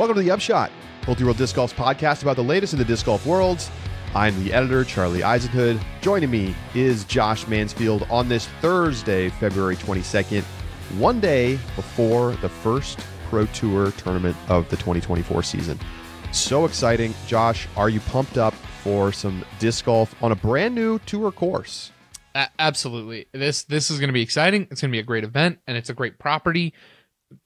Welcome to the Upshot, Multi-World Disc Golf's podcast about the latest in the disc golf worlds. I'm the editor, Charlie Eisenhood. Joining me is Josh Mansfield on this Thursday, February 22nd, one day before the first Pro Tour tournament of the 2024 season. So exciting. Josh, are you pumped up for some disc golf on a brand new tour course? Absolutely. This is going to be exciting. It's going to be a great event, and it's a great property.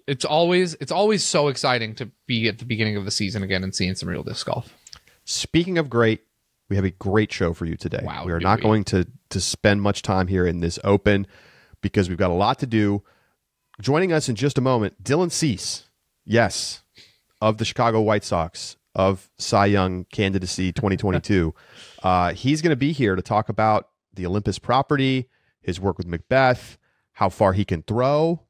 It's always so exciting to be at the beginning of the season again and seeing some real disc golf. Speaking of great, we have a great show for you today. Wow, we are not going to spend much time here in this open because we've got a lot to do. Joining us in just a moment, Dylan McCease, yes, of the Chicago White Sox, of Cy Young candidacy 2022. He's going to be here to talk about the Olympus property, his work with McBeth, how far he can throw.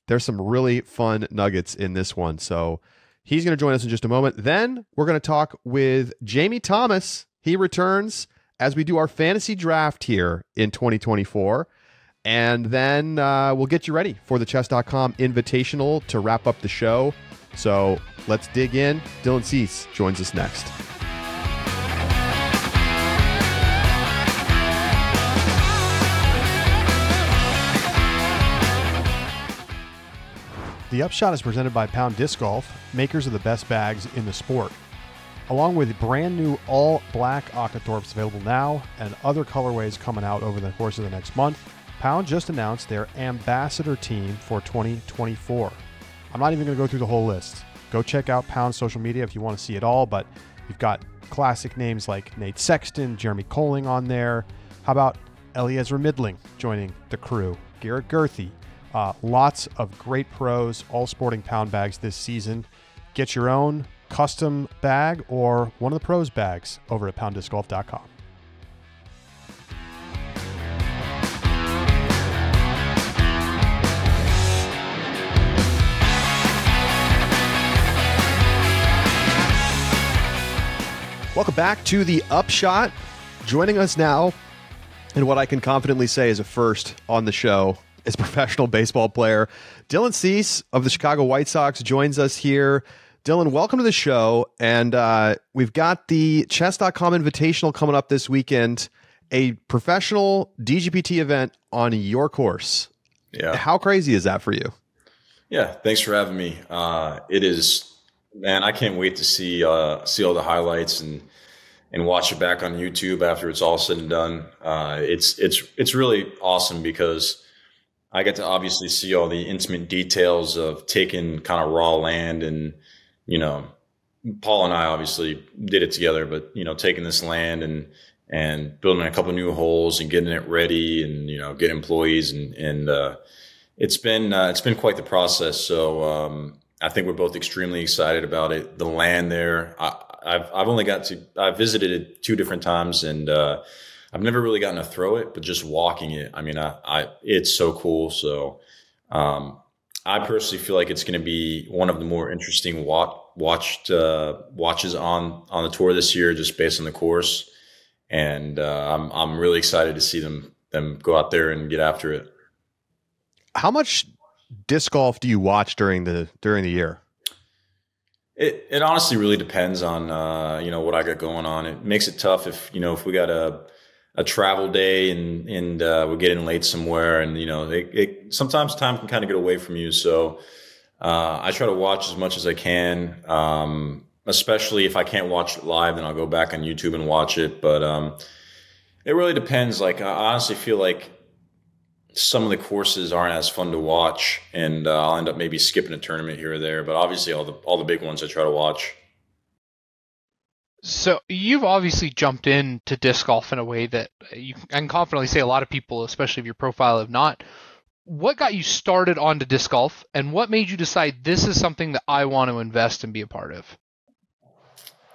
There's some really fun nuggets in this one. So he's going to join us in just a moment. Then we're going to talk with Jamie Thomas. He returns as we do our fantasy draft here in 2024. And then we'll get you ready for the chess.com Invitational to wrap up the show. So let's dig in. Dylan McCease joins us next. The Upshot is presented by Pound Disc Golf, makers of the best bags in the sport. Along with brand new all-black Octothorpes available now and other colorways coming out over the course of the next month, Pound just announced their ambassador team for 2024. I'm not even going to go through the whole list. Go check out Pound's social media if you want to see it all, but you've got classic names like Nate Sexton, Jeremy Colling on there. How about Eliezer Midling joining the crew? Garrett Gerthy. Lots of great pros, all sporting Pound bags this season. Get your own custom bag or one of the pros bags over at PoundDiscGolf.com. Welcome back to the Upshot. Joining us now, and what I can confidently say is a first on the show, is professional baseball player Dylan McCease of the Chicago White Sox joins us here. Dylan, welcome to the show. And we've got the chess.com Invitational coming up this weekend, a professional DGPT event on your course. Yeah. How crazy is that for you? Yeah. Thanks for having me. It is, man, I can't wait to see all the highlights and watch it back on YouTube after it's all said and done. It's really awesome because I get to obviously see all the intimate details of taking kind of raw land and, you know, Paul and I obviously did it together, but, you know, taking this land and building a couple new holes and getting it ready and, you know, get employees and it's been quite the process. So, I think we're both extremely excited about it. The land there, I've visited it 2 different times and, I've never really gotten to throw it, but just walking it, I mean, it's so cool. So, I personally feel like it's going to be one of the more interesting watches on the tour this year, just based on the course. And, I'm really excited to see them go out there and get after it. How much disc golf do you watch during the year? It honestly really depends on, you know, what I got going on. It makes it tough if we got a travel day and we're getting late somewhere and, you know, sometimes time can kind of get away from you. So, I try to watch as much as I can. Especially if I can't watch it live, then I'll go back on YouTube and watch it. But, it really depends. Like, I honestly feel like some of the courses aren't as fun to watch and, I'll end up maybe skipping a tournament here or there, but obviously all the big ones I try to watch. So you've obviously jumped into disc golf in a way that you can confidently say a lot of people, especially if your profile, have not. What got you started onto disc golf, and what made you decide this is something that I want to invest and be a part of?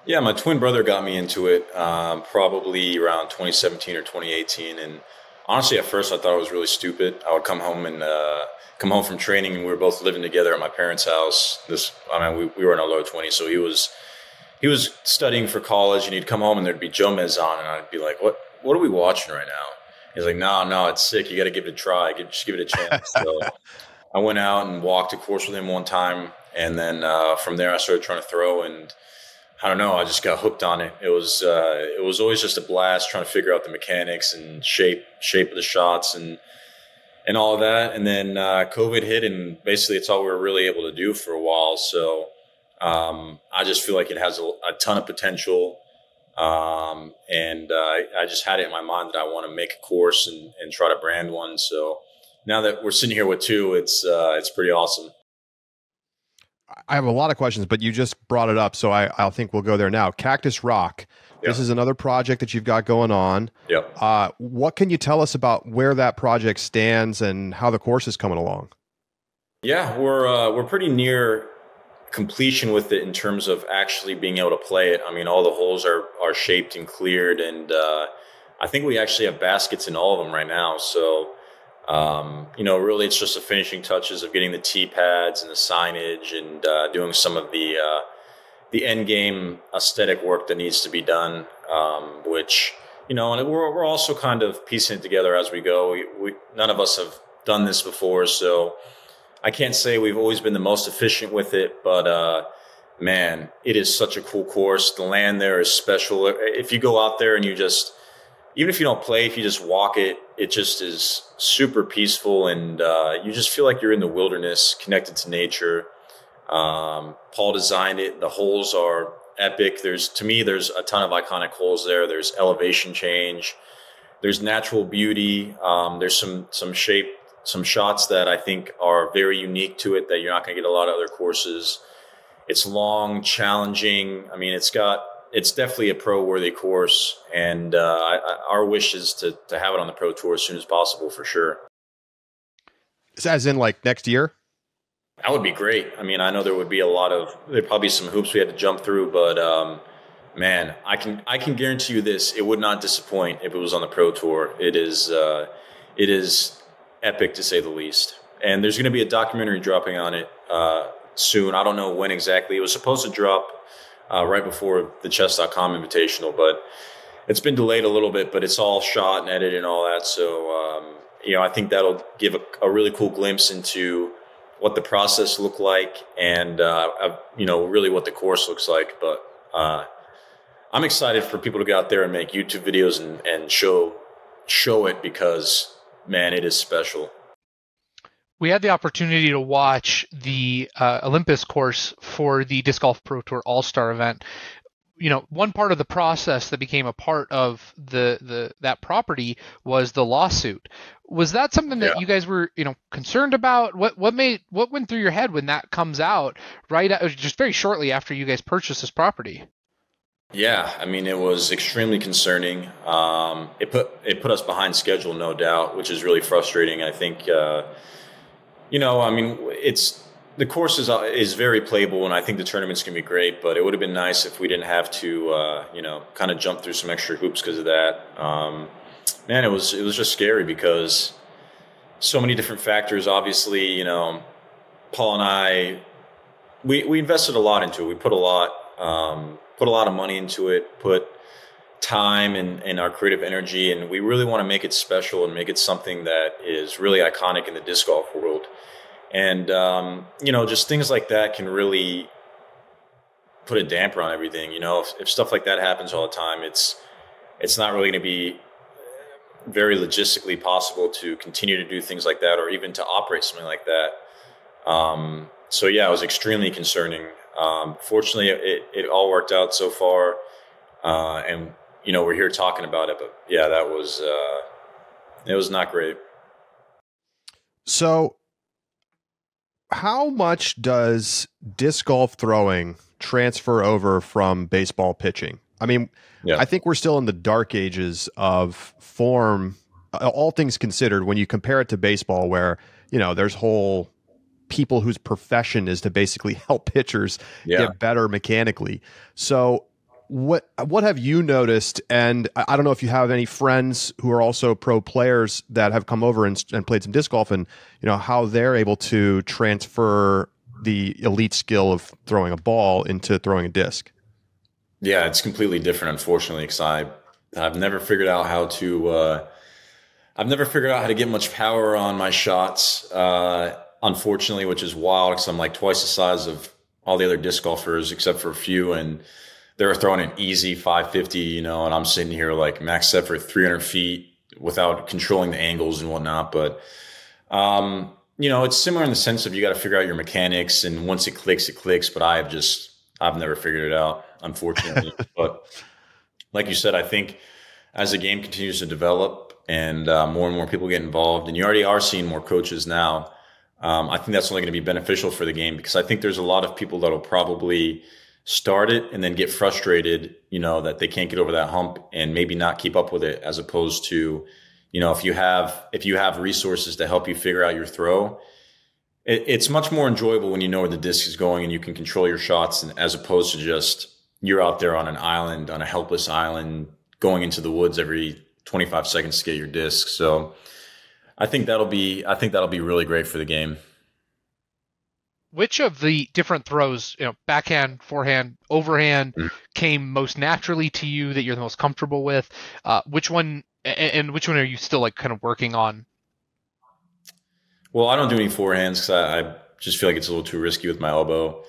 Yeah, my twin brother got me into it probably around 2017 or 2018, and honestly, at first I thought it was really stupid. I would come home from training, and we were both living together at my parents' house. We were in our low 20s, so he was studying for college, and he'd come home and there'd be Jomez on, and I'd be like, what are we watching right now? He's like, no, it's sick. You got to give it a try. Just give it a chance. So I went out and walked a course with him one time. And then from there, I started trying to throw, and I don't know, I just got hooked on it. It was always just a blast trying to figure out the mechanics and shape of the shots and all of that. And then COVID hit, and basically it's all we were really able to do for a while. So I just feel like it has a ton of potential. And I just had it in my mind that I want to make a course and try to brand one. So now that we're sitting here with two, it's pretty awesome. I have a lot of questions, but you just brought it up, so I think we'll go there now. Cactus Rock. Yep. This is another project that you've got going on. Yep. What can you tell us about where that project stands and how the course is coming along? Yeah, we're pretty near completion with it in terms of actually being able to play it. I mean, all the holes are shaped and cleared, and I think we actually have baskets in all of them right now. So, really it's just the finishing touches of getting the tee pads and the signage and doing some of the end game aesthetic work that needs to be done, which, and we're also kind of piecing it together as we go. We none of us have done this before, so I can't say we've always been the most efficient with it, but man, it is such a cool course. The land there is special. If you go out there and even if you don't play, if you just walk it, it just is super peaceful, and you just feel like you're in the wilderness, connected to nature. Paul designed it. The holes are epic. There's a ton of iconic holes there. There's elevation change. There's natural beauty. There's some shape, some shots that I think are very unique to it that you're not going to get a lot of other courses. It's long, challenging. I mean, it's definitely a pro-worthy course, and our wish is to have it on the Pro Tour as soon as possible, for sure. As in, like, next year? That would be great. I mean, I know there'd probably be some hoops we had to jump through, but man, I can guarantee you this: it would not disappoint if it was on the Pro Tour. It is epic, to say the least. And there's going to be a documentary dropping on it soon. I don't know when exactly. It was supposed to drop right before the chess.com Invitational, but it's been delayed a little bit, but it's all shot and edited and all that. So, I think that'll give a really cool glimpse into what the process looked like and, really what the course looks like. But I'm excited for people to go out there and make YouTube videos and show it, because, man, it is special. We had the opportunity to watch the Olympus course for the Disc Golf Pro Tour All-Star event. One part of the process that became a part of that property was the lawsuit. Was that something that you guys were, concerned about? What went through your head when that comes out just very shortly after you guys purchased this property? Yeah, I mean, it was extremely concerning. It put us behind schedule, no doubt, which is really frustrating. I think, the course is very playable, and I think the tournament's going to be great, but it would have been nice if we didn't have to, kind of jump through some extra hoops because of that. Man, it was just scary because so many different factors. Obviously, Paul and I, we invested a lot into it. We put a lot of money into it, put time and our creative energy, and we really want to make it special and make it something that is really iconic in the disc golf world. And, just things like that can really put a damper on everything. If stuff like that happens all the time, it's not really going to be very logistically possible to continue to do things like that, or even to operate something like that. So yeah, it was extremely concerning. Fortunately, it all worked out so far. And, we're here talking about it, but yeah, it was not great. So how much does disc golf throwing transfer over from baseball pitching? I mean, I think we're still in the dark ages of form, all things considered, when you compare it to baseball, where, there's whole people whose profession is to basically help pitchers get better mechanically. So what have you noticed? And I don't know if you have any friends who are also pro players that have come over and played some disc golf, and how they're able to transfer the elite skill of throwing a ball into throwing a disc. Yeah, it's completely different, unfortunately, because I've never figured out how to get much power on my shots. unfortunately, which is wild because I'm like twice the size of all the other disc golfers except for a few, and they're throwing an easy 550, and I'm sitting here like max set for 300 feet without controlling the angles and whatnot. But, it's similar in the sense of you got to figure out your mechanics, and once it clicks, it clicks. But I've never figured it out, unfortunately. But like you said, I think as the game continues to develop and more and more people get involved, and you already are seeing more coaches now, I think that's only going to be beneficial for the game, because I think there's a lot of people that will probably start it and then get frustrated, that they can't get over that hump and maybe not keep up with it, as opposed to, if you have resources to help you figure out your throw, it's much more enjoyable when you know where the disc is going and you can control your shots, and as opposed to just you're out there on an island, on a helpless island, going into the woods every 25 seconds to get your disc. So I think that'll be really great for the game. Which of the different throws, backhand, forehand, overhand, came most naturally to you, that you're the most comfortable with? Which one are you still like kind of working on? Well, I don't do any forehands because I just feel like it's a little too risky with my elbow.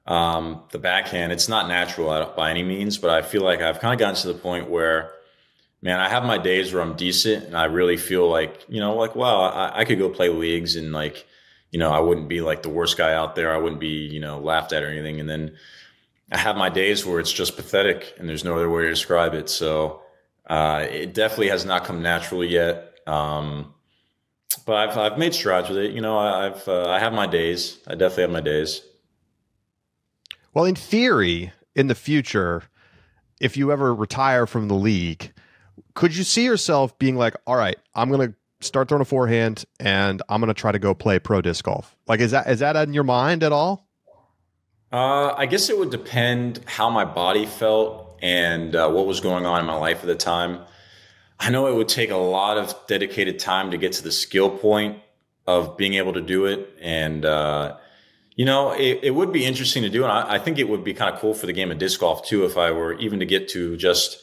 The backhand, it's not natural by any means, but I feel like I've kind of gotten to the point where, man, I have my days where I'm decent and I really feel like, wow, I could go play leagues and like, I wouldn't be like the worst guy out there. I wouldn't be, laughed at or anything. And then I have my days where it's just pathetic and there's no other way to describe it. So it definitely has not come naturally yet. But I've made strides with it. I have my days. I definitely have my days. Well, in theory, in the future, if you ever retire from the league, could you see yourself being like, all right, I'm going to start throwing a forehand and I'm going to try to go play pro disc golf? Like, is that in your mind at all? I guess it would depend how my body felt and what was going on in my life at the time. I know it would take a lot of dedicated time to get to the skill point of being able to do it. And, it would be interesting to do. And I think it would be kind of cool for the game of disc golf too, if I were even to get to just,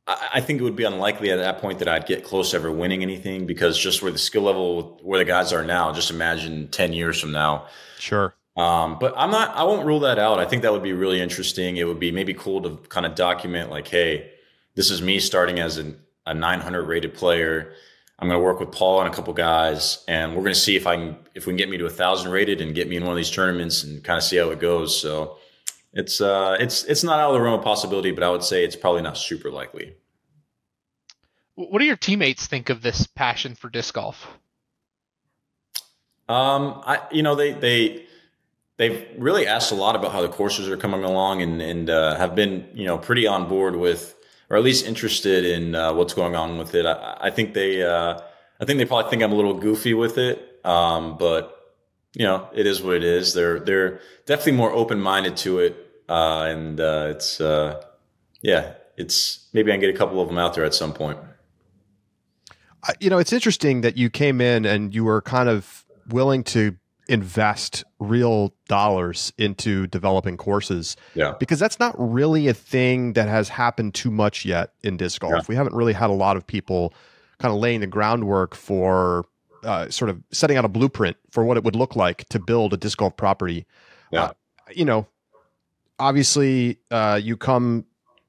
I think it would be unlikely at that point that I'd get close to ever winning anything, because just where the skill level, where the guys are now, just imagine 10 years from now. Sure. But I won't rule that out. I think that would be really interesting. It would be maybe cool to kind of document like, hey, this is me starting as a 900 rated player. I'm going to work with Paul and a couple guys, and we're going to see if we can get me to 1,000 rated and get me in one of these tournaments and kind of see how it goes. So it's not out of the realm of possibility, but I would say it's probably not super likely. What do your teammates think of this passion for disc golf? They've really asked a lot about how the courses are coming along and have been, pretty on board with, or at least interested in what's going on with it. I think they probably think I'm a little goofy with it, but it is what it is. They're definitely more open-minded to it, and it's maybe I can get a couple of them out there at some point. It's interesting that you came in and you were kind of willing to invest real dollars into developing courses. Yeah. Because that's not really a thing that has happened too much yet in disc golf. Yeah. We haven't really had a lot of people kind of laying the groundwork for sort of setting out a blueprint for what it would look like to build a disc golf property. Yeah. Obviously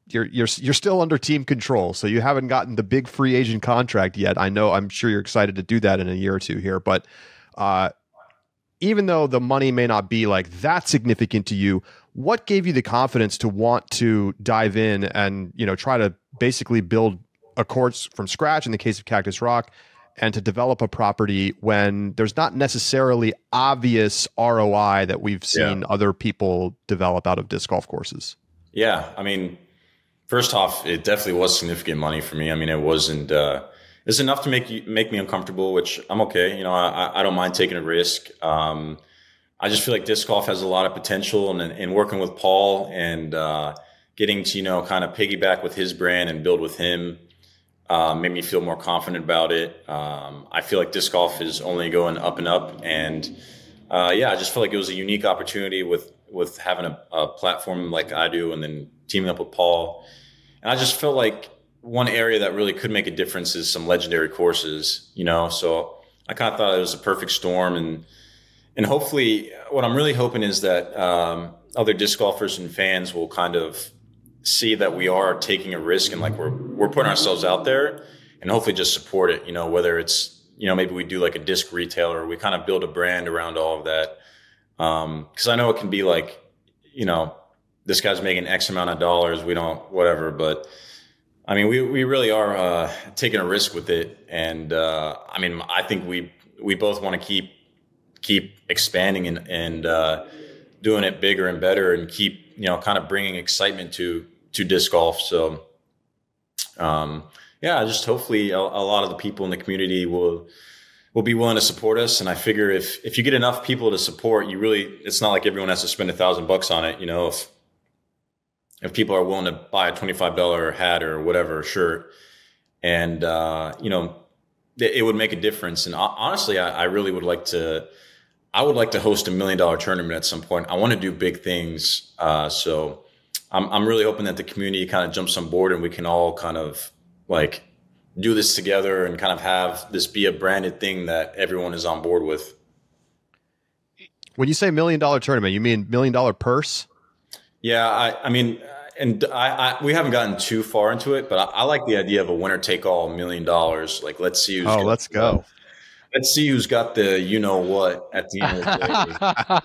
you're still under team control, so you haven't gotten the big free agent contract yet. I'm sure you're excited to do that in a year or two here, but even though the money may not be like that significant to you, what gave you the confidence to want to dive in and, try to basically build a course from scratch in the case of Cactus Rock, and to develop a property when there's not necessarily obvious ROI that we've seen other people develop out of disc golf courses? Yeah. I mean, first off, it definitely was significant money for me. I mean, it wasn't, it's enough to make me uncomfortable, which I'm okay. I don't mind taking a risk. I just feel like disc golf has a lot of potential, and working with Paul and getting to kind of piggyback with his brand and build with him made me feel more confident about it. I feel like disc golf is only going up and up, and I just feel like it was a unique opportunity with having a platform like I do, and then teaming up with Paul. And I just felt like one area that really could make a difference is some legendary courses, so I kind of thought it was a perfect storm, and hopefully, what I'm really hoping is that other disc golfers and fans will kind of see that we are taking a risk and like we're putting ourselves out there, and hopefully just support it. Whether it's maybe we do like a disc retailer, or we kind of build a brand around all of that. Because I know it can be like, this guy's making X amount of dollars, we don't whatever, but I mean, we really are taking a risk with it, and I mean, I think we both want to keep expanding and doing it bigger and better, and keep kind of bringing excitement to disc golf. So, yeah, just hopefully a lot of the people in the community will be willing to support us. And I figure if you get enough people to support, it's not like everyone has to spend $1,000 on it. If people are willing to buy a $25 hat or whatever shirt, and it would make a difference. And honestly, I really would like to. I would like to host $1 million tournament at some point. I want to do big things. So I'm really hoping that the community kind of jumps on board, and we can all kind of like do this together and kind of have this be a branded thing that everyone is on board with. When you say $1 million tournament, you mean $1 million purse? Yeah, I mean, and we haven't gotten too far into it, but I like the idea of a winner take all $1 million. Like, let's see who's let's go. Let's see who's got the what at the end of the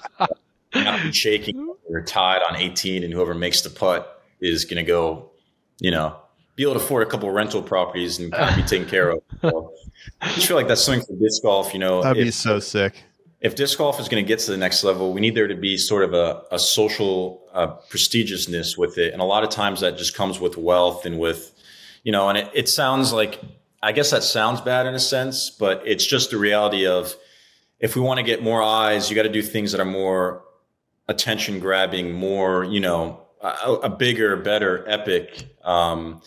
day. Not be shaking. We're tied on 18, and whoever makes the putt is going to go, be able to afford a couple of rental properties and kind of be taken care of. So I just feel like that's something for disc golf. That'd be so sick. If disc golf is going to get to the next level, we need there to be sort of a social prestigiousness with it. And a lot of times that just comes with wealth and with, and it sounds like, I guess that sounds bad in a sense, but it's just the reality of, if we want to get more eyes, you got to do things that are more attention grabbing, more, a bigger, better, epic. And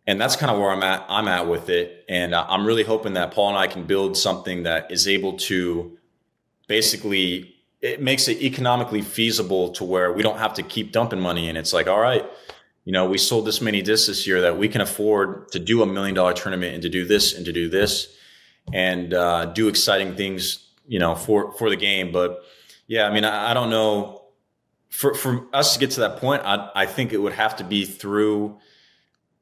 that's kind of where I'm at with it. And I'm really hoping that Paul and I can build something that is able to, basically, it makes it economically feasible to where we don't have to keep dumping money in. It's like, all right, we sold this many discs this year that we can afford to do $1 million tournament and to do this and to do this and do exciting things, for the game. But yeah, I mean, I don't know, for us to get to that point, I think it would have to be through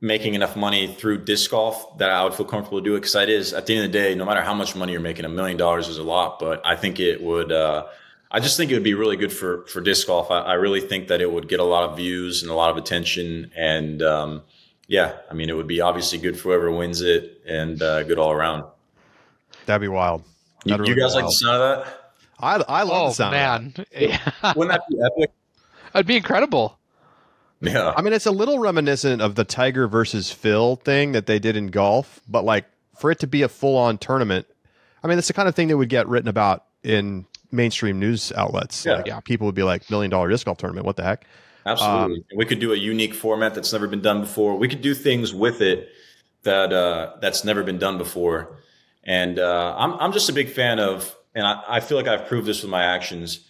making enough money through disc golf that I would feel comfortable to do it. Because at the end of the day, no matter how much money you're making, $1 million is a lot. But I think it would, I just think it would be really good for disc golf. I really think that it would get a lot of views and a lot of attention. And yeah, I mean, it would be obviously good for whoever wins it and good all around. That'd be wild. You guys like the sound of that? I love the sound of that. Yeah. Wouldn't that be epic? That'd be incredible. Yeah. I mean, it's a little reminiscent of the Tiger versus Phil thing that they did in golf, but like for it to be a full-on tournament, I mean, it's the kind of thing that would get written about in mainstream news outlets. Yeah. Like, people would be like, $1 million disc golf tournament, what the heck? Absolutely. We could do a unique format that's never been done before. We could do things with it that's never been done before. And I'm just a big fan of, and I feel like I've proved this with my actions.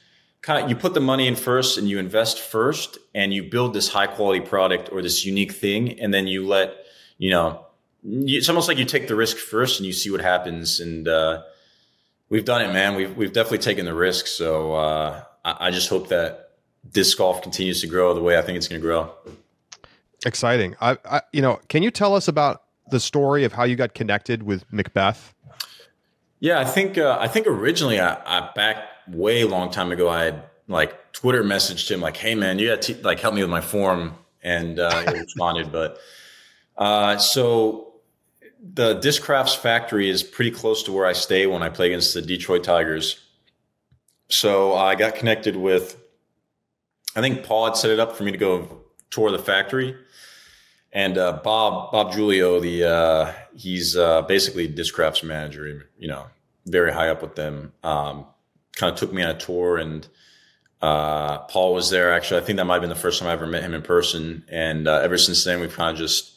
Kind of, you put the money in first and you invest first and you build this high quality product or this unique thing. And then you let, it's almost like you take the risk first and you see what happens. And we've done it, man. We've definitely taken the risk. So I just hope that disc golf continues to grow the way I think it's going to grow. Exciting. Can you tell us about the story of how you got connected with McBeth? Yeah, I think originally I back way long time ago, I had like Twitter messaged him like, "Hey man, you got to like help me with my form," and he responded. But so the Discrafts factory is pretty close to where I stay when I play against the Detroit Tigers. So I got connected with, I think Paul had set it up for me to go tour the factory, and Bob Giulio, he's basically Discrafts manager, very high up with them. Kind of took me on a tour, and Paul was there. Actually, I think that might have been the first time I ever met him in person. And ever since then, we've kind of just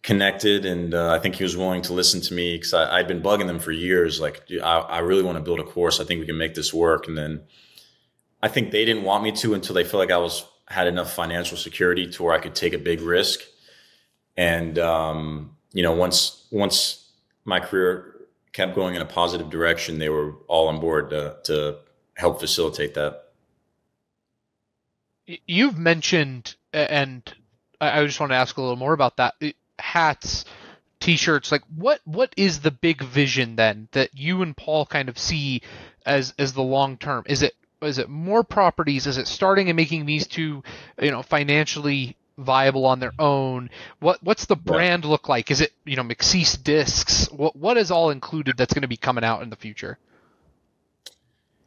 connected. And I think he was willing to listen to me because I'd been bugging them for years. Like, dude, I really want to build a course. I think we can make this work. And then I think they didn't want me to until they felt like I had enough financial security to where I could take a big risk. And once my career kept going in a positive direction, they were all on board to help facilitate that. You've mentioned, and I just want to ask a little more about that, hats, t-shirts, like what is the big vision then that you and Paul kind of see as the long term? Is it more properties? Is it starting and making these two, financially viable on their own? What's the brand look like? Is it, McCease discs? What is all included that's going to be coming out in the future?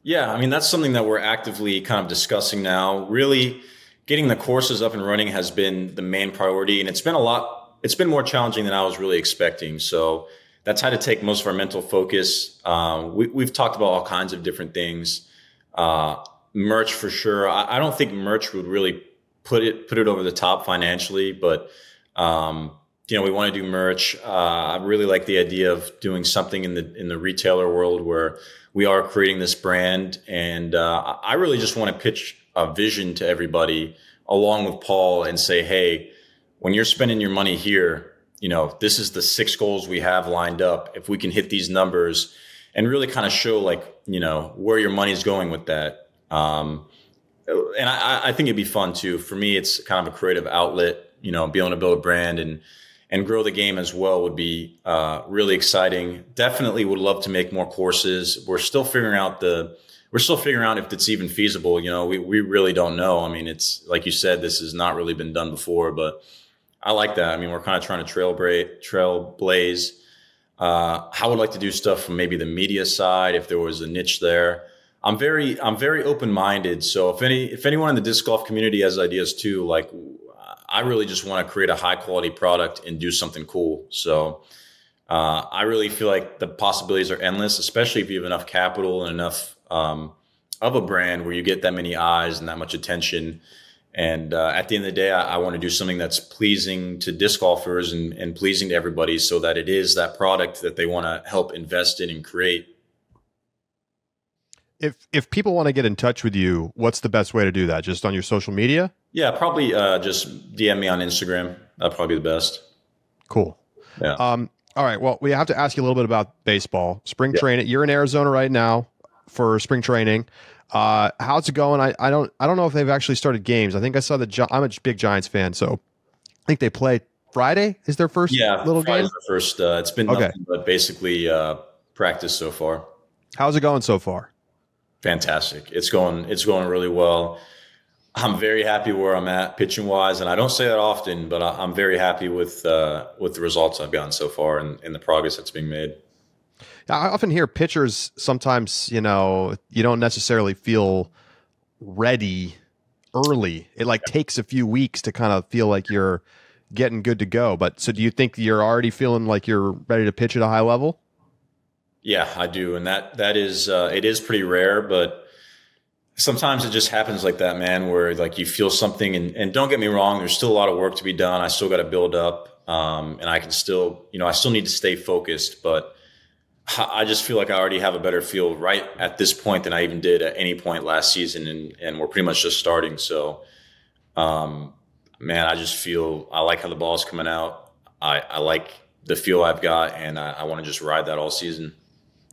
Yeah, I mean, that's something that we're actively kind of discussing now. Really getting the courses up and running has been the main priority, and it's been more challenging than I was really expecting. So that's had to take most of our mental focus. We've talked about all kinds of different things. Merch for sure. I don't think merch would really put it over the top financially, but we want to do merch. I really like the idea of doing something in the retailer world where we are creating this brand, and I really just want to pitch a vision to everybody along with Paul and say, hey, when you're spending your money here, this is the 6 goals we have lined up. If we can hit these numbers and really kind of show where your money's going with that. And I think it'd be fun too. For me, it's kind of a creative outlet, being able to build a brand and grow the game as well would be really exciting. Definitely would love to make more courses. We're still figuring out if it's even feasible. We really don't know. I mean, it's like you said, this has not really been done before, but I like that. I mean, we're kind of trying to trailblaze. I would like to do stuff from maybe the media side if there was a niche there. I'm very open-minded. So if anyone in the disc golf community has ideas too, I really just want to create a high-quality product and do something cool. So I really feel like the possibilities are endless, especially if you have enough capital and enough of a brand where you get that many eyes and that much attention. And at the end of the day, I want to do something that's pleasing to disc golfers and pleasing to everybody so that it is that product that they want to help invest in and create. If people want to get in touch with you, what's the best way to do that? Just on your social media? Yeah, probably just DM me on Instagram. That'd probably be the best. Cool. Yeah. All right. Well, we have to ask you a little bit about baseball. Spring training. You're in Arizona right now for spring training. How's it going? I don't know if they've actually started games. I think I saw I'm a big Giants fan, so I think they play Friday is their first little Friday's game. Their first. It's been nothing but basically practice so far. How's it going so far? Fantastic. It's going really well. I'm very happy where I'm at pitching wise, and I don't say that often, but I'm very happy with the results I've gotten so far and the progress that's being made. I often hear pitchers sometimes, you don't necessarily feel ready early. It takes a few weeks to kind of feel like you're getting good to go. But so do you think you're already feeling like you're ready to pitch at a high level? Yeah, I do. And that is, it is pretty rare, but sometimes it just happens like that, man, where you feel something and don't get me wrong, there's still a lot of work to be done. I still got to build up. And I can still, I still need to stay focused, but I just feel like I already have a better feel right at this point than I even did at any point last season. And we're pretty much just starting. So, man, I just feel, I like how the ball's coming out. I like the feel I've got, and I want to just ride that all season.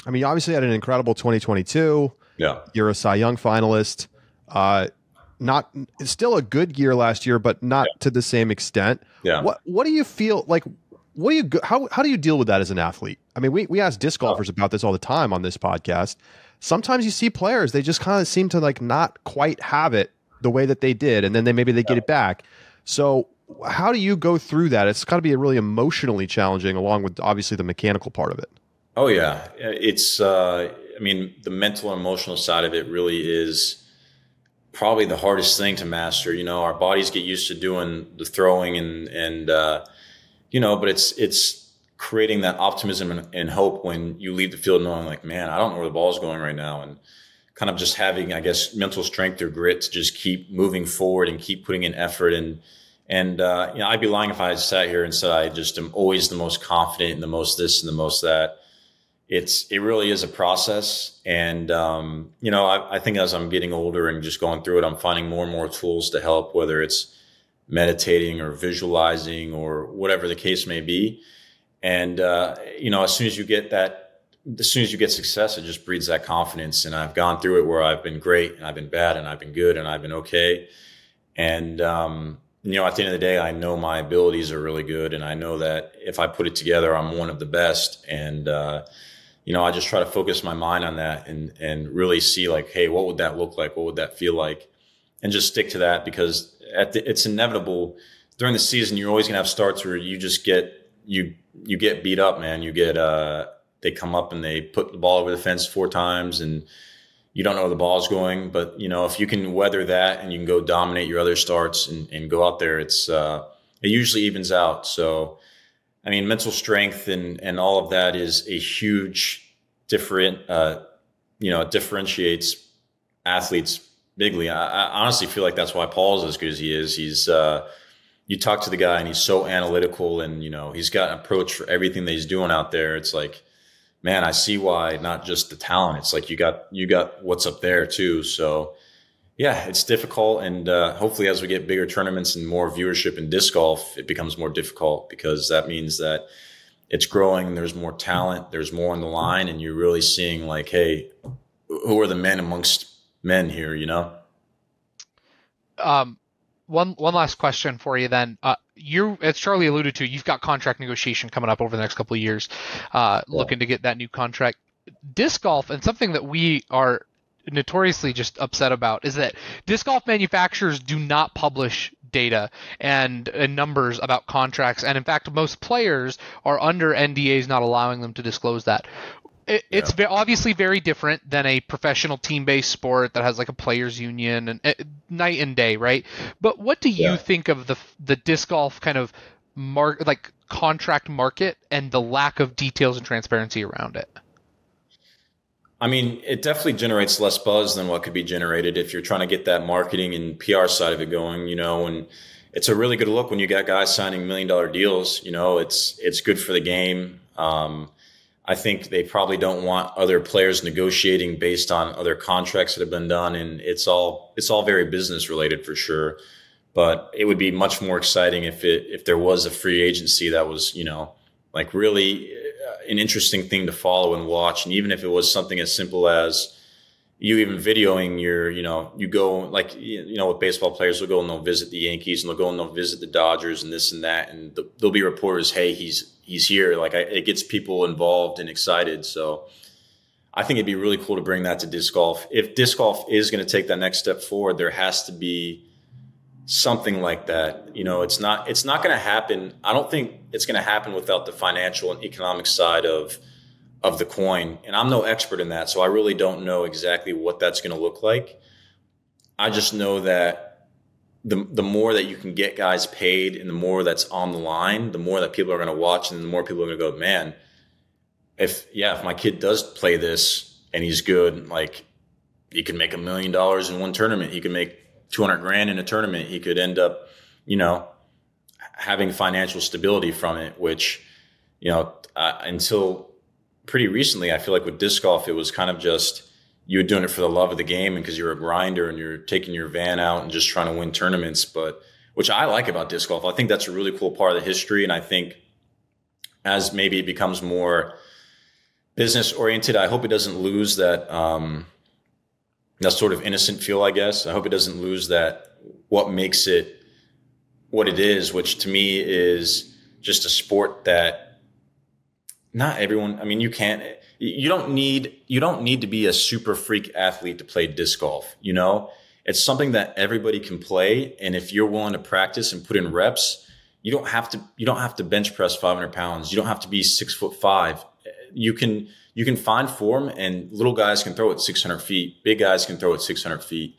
I mean, you obviously had an incredible 2022. Yeah. You're a Cy Young finalist. It's still a good year last year, but not to the same extent. Yeah. What do you feel like? How do you deal with that as an athlete? I mean, we ask disc golfers about this all the time on this podcast. Sometimes you see players, they just kind of seem to not quite have it the way that they did, and then maybe they get it back. So how do you go through that? It's got to be really emotionally challenging, along with obviously the mechanical part of it. Oh yeah, it's. I mean, the mental and emotional side of it really is probably the hardest thing to master. Our bodies get used to doing the throwing and but it's creating that optimism and hope when you leave the field knowing man, I don't know where the ball's going right now, and kind of just having, I guess, mental strength or grit to just keep moving forward and keep putting in effort. And I'd be lying if I sat here and said I just am always the most confident and the most this and the most that. It really is a process. And, I think as I'm getting older and just going through it, I'm finding more and more tools to help, whether it's meditating or visualizing or whatever the case may be. And, as soon as you get that as soon as you get success, it just breeds that confidence. And I've gone through it where I've been great and I've been bad and I've been good and I've been okay. And, you know, at the end of the day, I know my abilities are really good. And I know that if I put it together, I'm one of the best. And, you know, I just try to focus my mind on that and really see like, hey, what would that look like? What would that feel like? And just stick to that, because it's inevitable during the season. You're always going to have starts where you just get, you get beat up, man. You get, they come up and they put the ball over the fence 4 times and you don't know where the ball's going. But, you know, if you can weather that and you can go dominate your other starts and go out there, it usually evens out. So, I mean, mental strength and all of that is a huge differentiates athletes bigly. I honestly feel like that's why Paul's as good as he is. He's, you talk to the guy and he's so analytical, and, you know, he's got an approach for everything that he's doing out there. It's like, man, I see why, not just the talent. It's like you got what's up there too. So yeah, it's difficult. And hopefully as we get bigger tournaments and more viewership in disc golf, it becomes more difficult, because that means that it's growing. There's more talent. There's more on the line. And you're really seeing like, hey, who are the men amongst men here, you know? One last question for you then. As Charlie alluded to, you've got contract negotiation coming up over the next couple of years, looking to get that new contract. Disc golf, and something that we are notoriously just upset about, is that disc golf manufacturers do not publish data and numbers about contracts. And in fact, most players are under NDAs, not allowing them to disclose that. It's obviously very different than a professional team-based sport that has like a players union and night and day, right? But what do you think of the disc golf kind of contract market and the lack of details and transparency around it? I mean, it definitely generates less buzz than what could be generated if you're trying to get that marketing and PR side of it going, you know. And it's a really good look when you got guys signing $1 million deals. You know, it's good for the game. I think they probably don't want other players negotiating based on other contracts that have been done, and it's all very business related for sure. But it would be much more exciting if there was a free agency that was, you know, like really an interesting thing to follow and watch. And even if it was something as simple as you even videoing your, you know, you go like, you know, with baseball players, they'll go and they'll visit the Yankees and they'll go and they'll visit the Dodgers and this and that. And there'll be reporters, hey, he's here. Like it gets people involved and excited. So I think it'd be really cool to bring that to disc golf. If disc golf is going to take that next step forward, there has to be something like that. You know, it's not going to happen. I don't think it's going to happen without the financial and economic side of the coin. And I'm no expert in that, so I really don't know exactly what that's going to look like. I just know that the more that you can get guys paid and the more that's on the line, the more that people are going to watch, and the more people are going to go, man, if my kid does play this and he's good, like he could make $1 million in one tournament. He could make $200,000 in a tournament. He could end up, you know, having financial stability from it, which, you know, until pretty recently, I feel like with disc golf, it was kind of just you were doing it for the love of the game and because you're a grinder and you're taking your van out and just trying to win tournaments. But which I like about disc golf, I think that's a really cool part of the history. And I think as maybe it becomes more business oriented, I hope it doesn't lose that sort of innocent feel, I guess. I hope it doesn't lose that what makes it what it is, which to me is just a sport that not everyone, I mean, you don't need to be a super freak athlete to play disc golf. You know, it's something that everybody can play. And if you're willing to practice and put in reps, you don't have to bench press 500 pounds. You don't have to be 6'5". You can find form, and little guys can throw it 600 feet. Big guys can throw it 600 feet.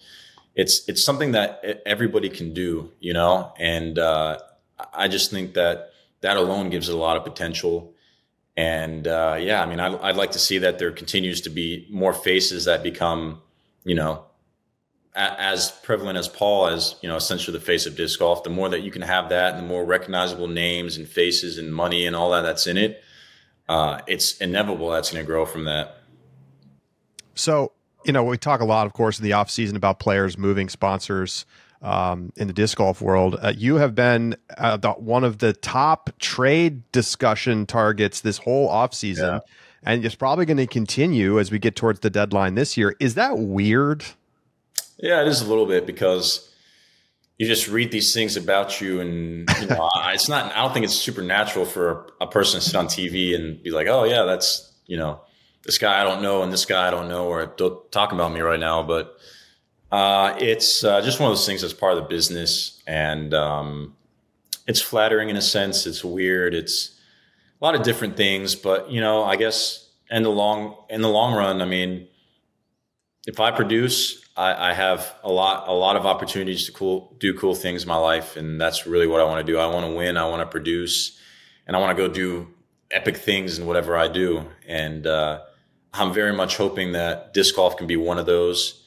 It's something that everybody can do, you know? And, I just think that alone gives it a lot of potential. And I mean, I'd like to see that there continues to be more faces that become, you know, as prevalent as Paul, as, you know, essentially the face of disc golf. The more that you can have that, and the more recognizable names and faces and money and all that's in it, it's inevitable that's going to grow from that. So, you know, we talk a lot, of course, in the off season about players moving sponsors. In the disc golf world, you have been one of the top trade discussion targets this whole offseason. and it's probably going to continue as we get towards the deadline this year. Is that weird? Yeah, it is a little bit, because you just read these things about you, and it's not. I don't think it's supernatural for a person to sit on TV and be like, "Oh yeah, that's this guy I don't know and this guy I don't know, or don't talk about me right now." But it's just one of those things that's part of the business, and it's flattering in a sense. It's weird. It's a lot of different things, but I guess in the long run, I mean, if I produce, I have a lot of opportunities to do cool things in my life, and that's really what I want to do. I want to win. I want to produce, and I want to go do epic things in whatever I do. And I'm very much hoping that disc golf can be one of those.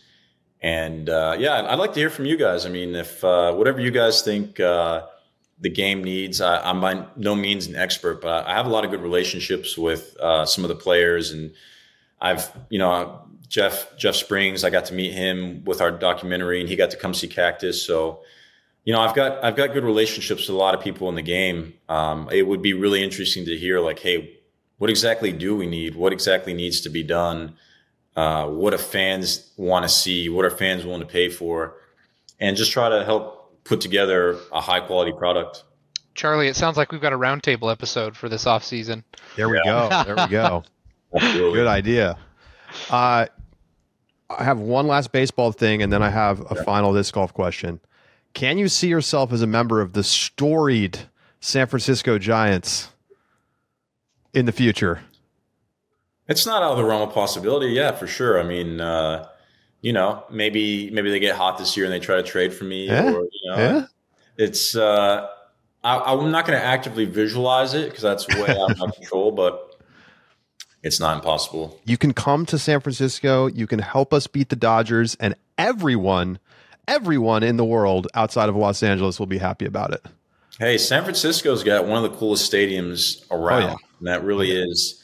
And I'd like to hear from you guys. I mean, if whatever you guys think the game needs, I'm by no means an expert, but I have a lot of good relationships with some of the players, and I've Jeff Springs, I got to meet him with our documentary, and he got to come see Cactus. So, I've got good relationships with a lot of people in the game. It would be really interesting to hear, like, hey, what exactly do we need? What exactly needs to be done? What do fans want to see? What are fans willing to pay for? And just try to help put together a high quality product. Charlie, it sounds like we've got a roundtable episode for this off season. There we go. There we go. Good idea. I have one last baseball thing, and then I have a final disc golf question. Can you see yourself as a member of the storied San Francisco Giants in the future? It's not out of the realm of possibility. Yeah, for sure. I mean, maybe they get hot this year and they try to trade for me. Yeah. Or, it's I'm not going to actively visualize it, because that's way out of my control, but it's not impossible. You can come to San Francisco. You can help us beat the Dodgers, and everyone in the world outside of Los Angeles will be happy about it. Hey, San Francisco's got one of the coolest stadiums around. Oh, yeah. And that really is,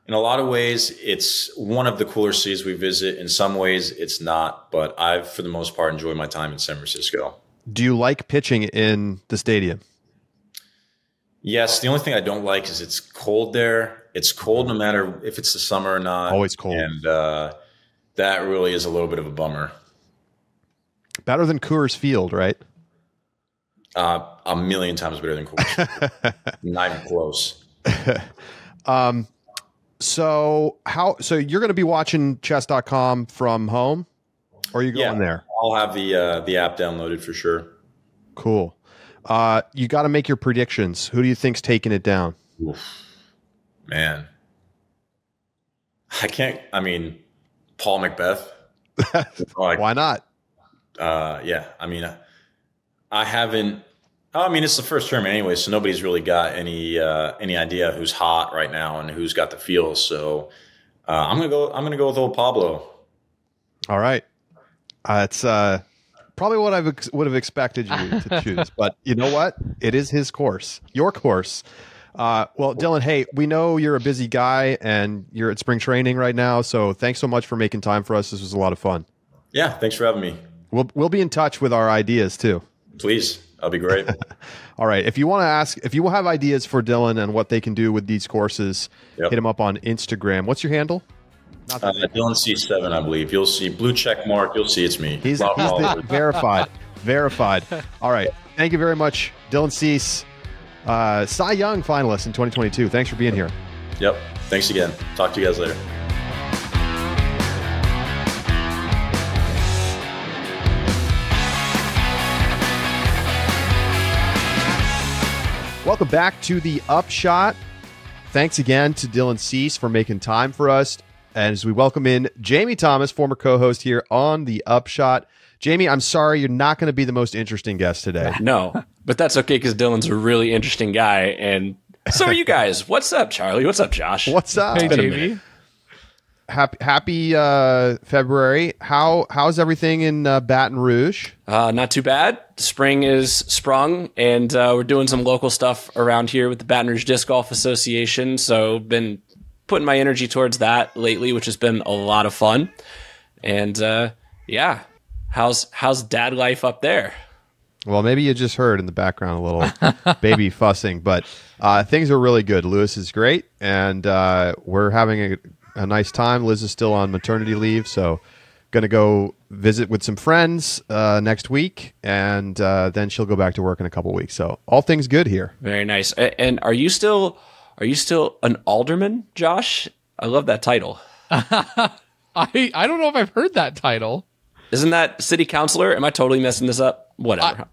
in a lot of ways, it's one of the cooler cities we visit. In some ways, it's not. But I've, for the most part, enjoyed my time in San Francisco. Do you like pitching in the stadium? Yes. The only thing I don't like is it's cold there. It's cold no matter if it's the summer or not. Always cold. And that really is a little bit of a bummer. Better than Coors Field, right? A million times better than Coors Field. Not even close. So you're going to be watching chess.com from home, or are you going there? I'll have the app downloaded for sure. Cool. You got to make your predictions. Who do you think's taking it down? Oof. Man, I mean, Paul McBeth. Why not? Yeah. I mean, it's the first term anyway, so nobody's really got any idea who's hot right now and who's got the feels. So I'm gonna go with old Pablo. All right. It's probably what I would have expected you to choose, but you know what? It is his course, your course. Well, Dylan, hey, we know you're a busy guy and you're at spring training right now, so thanks so much for making time for us. This was a lot of fun. Yeah, thanks for having me. We'll be in touch with our ideas too. Please, that'll be great. All right. If you have ideas for Dylan and what they can do with these courses, hit him up on Instagram. What's your handle? Dylan C7, I believe. You'll see blue check mark. You'll see it's me. He's verified. Verified. All right. Thank you very much, Dylan Cease. Cy Young finalist in 2022. Thanks for being here. Yep. Thanks again. Talk to you guys later. Welcome back to the Upshot. Thanks again to Dylan Cease for making time for us. And as we welcome in Jamie Thomas, former co-host here on the Upshot. Jamie, I'm sorry, you're not going to be the most interesting guest today. No, but that's okay because Dylan's a really interesting guy, and so are you guys. What's up, Charlie? What's up, Josh? What's up? Hey, Jamie. Happy February. How's everything in Baton Rouge? Not too bad. Spring is sprung, and we're doing some local stuff around here with the Baton Rouge Disc Golf Association, so been putting my energy towards that lately, which has been a lot of fun. And yeah. How's dad life up there? Well, maybe you just heard in the background a little baby fussing, but things are really good. Lewis is great, and we're having a nice time. Liz is still on maternity leave, so going to go visit with some friends next week, and then she'll go back to work in a couple weeks. So all things good here. Very nice. And are you still an alderman, Josh? I love that title. I don't know if I've heard that title. Isn't that city councilor? Am I totally messing this up? Whatever.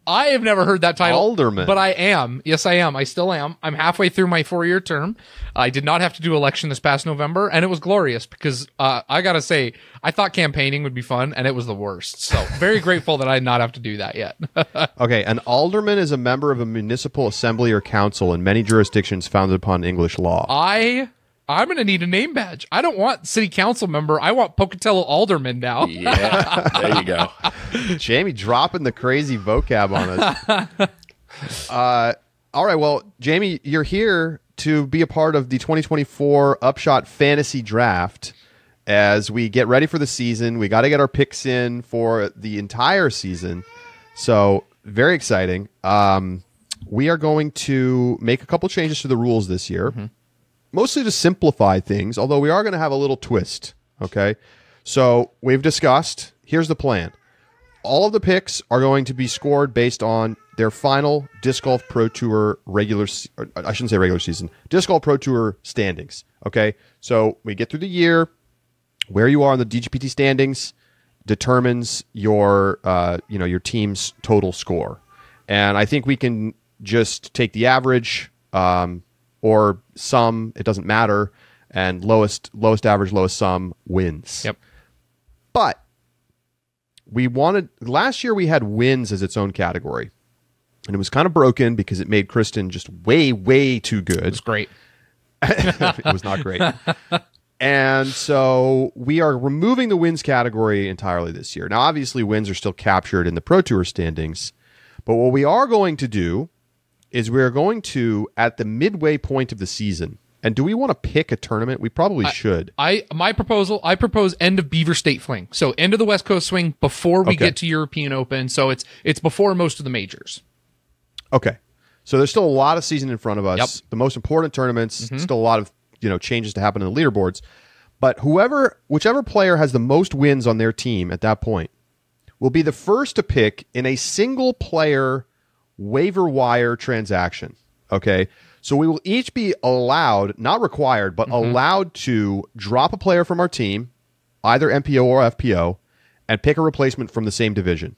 I have never heard that title. Alderman. But I am. Yes, I am. I still am. I'm halfway through my 4-year term. I did not have to do election this past November, and it was glorious because I got to say, I thought campaigning would be fun, and it was the worst. So very grateful that I did not have to do that yet. Okay, an alderman is a member of a municipal assembly or council in many jurisdictions founded upon English law. I'm going to need a name badge. I don't want city council member. I want Pocatello alderman now. Yeah, there you go. Jamie dropping the crazy vocab on us. All right, well, Jamie, you're here to be a part of the 2024 Upshot Fantasy Draft. As we get ready for the season, we got to get our picks in for the entire season. So, very exciting. We are going to make a couple changes to the rules this year. Mm-hmm. Mostly to simplify things, although we are going to have a little twist, okay? So we've discussed, here's the plan. All of the picks are going to be scored based on their final Disc Golf Pro Tour Disc Golf Pro Tour standings, okay? So we get through the year, where you are in the DGPT standings determines your team's total score. And I think we can just take the average, or sum, it doesn't matter, and lowest average, lowest sum wins. Yep. But last year we had wins as its own category, and it was kind of broken because it made Kristen just way, way too good. It was great. It was not great. And so we are removing the wins category entirely this year. Now, obviously, wins are still captured in the Pro Tour standings, but what we are going to do is we're going to, at the midway point of the season, and do we want to pick a tournament? We probably should. I propose end of Beaver State Fling. So end of the West Coast Swing before we get to European Open. So it's before most of the majors. Okay. So there's still a lot of season in front of us. Yep. The most important tournaments, still a lot of changes to happen in the leaderboards. But whichever player has the most wins on their team at that point will be the first to pick in a single player waiver wire transaction. Okay. So we will each be allowed, not required, but allowed to drop a player from our team, either MPO or FPO, and pick a replacement from the same division.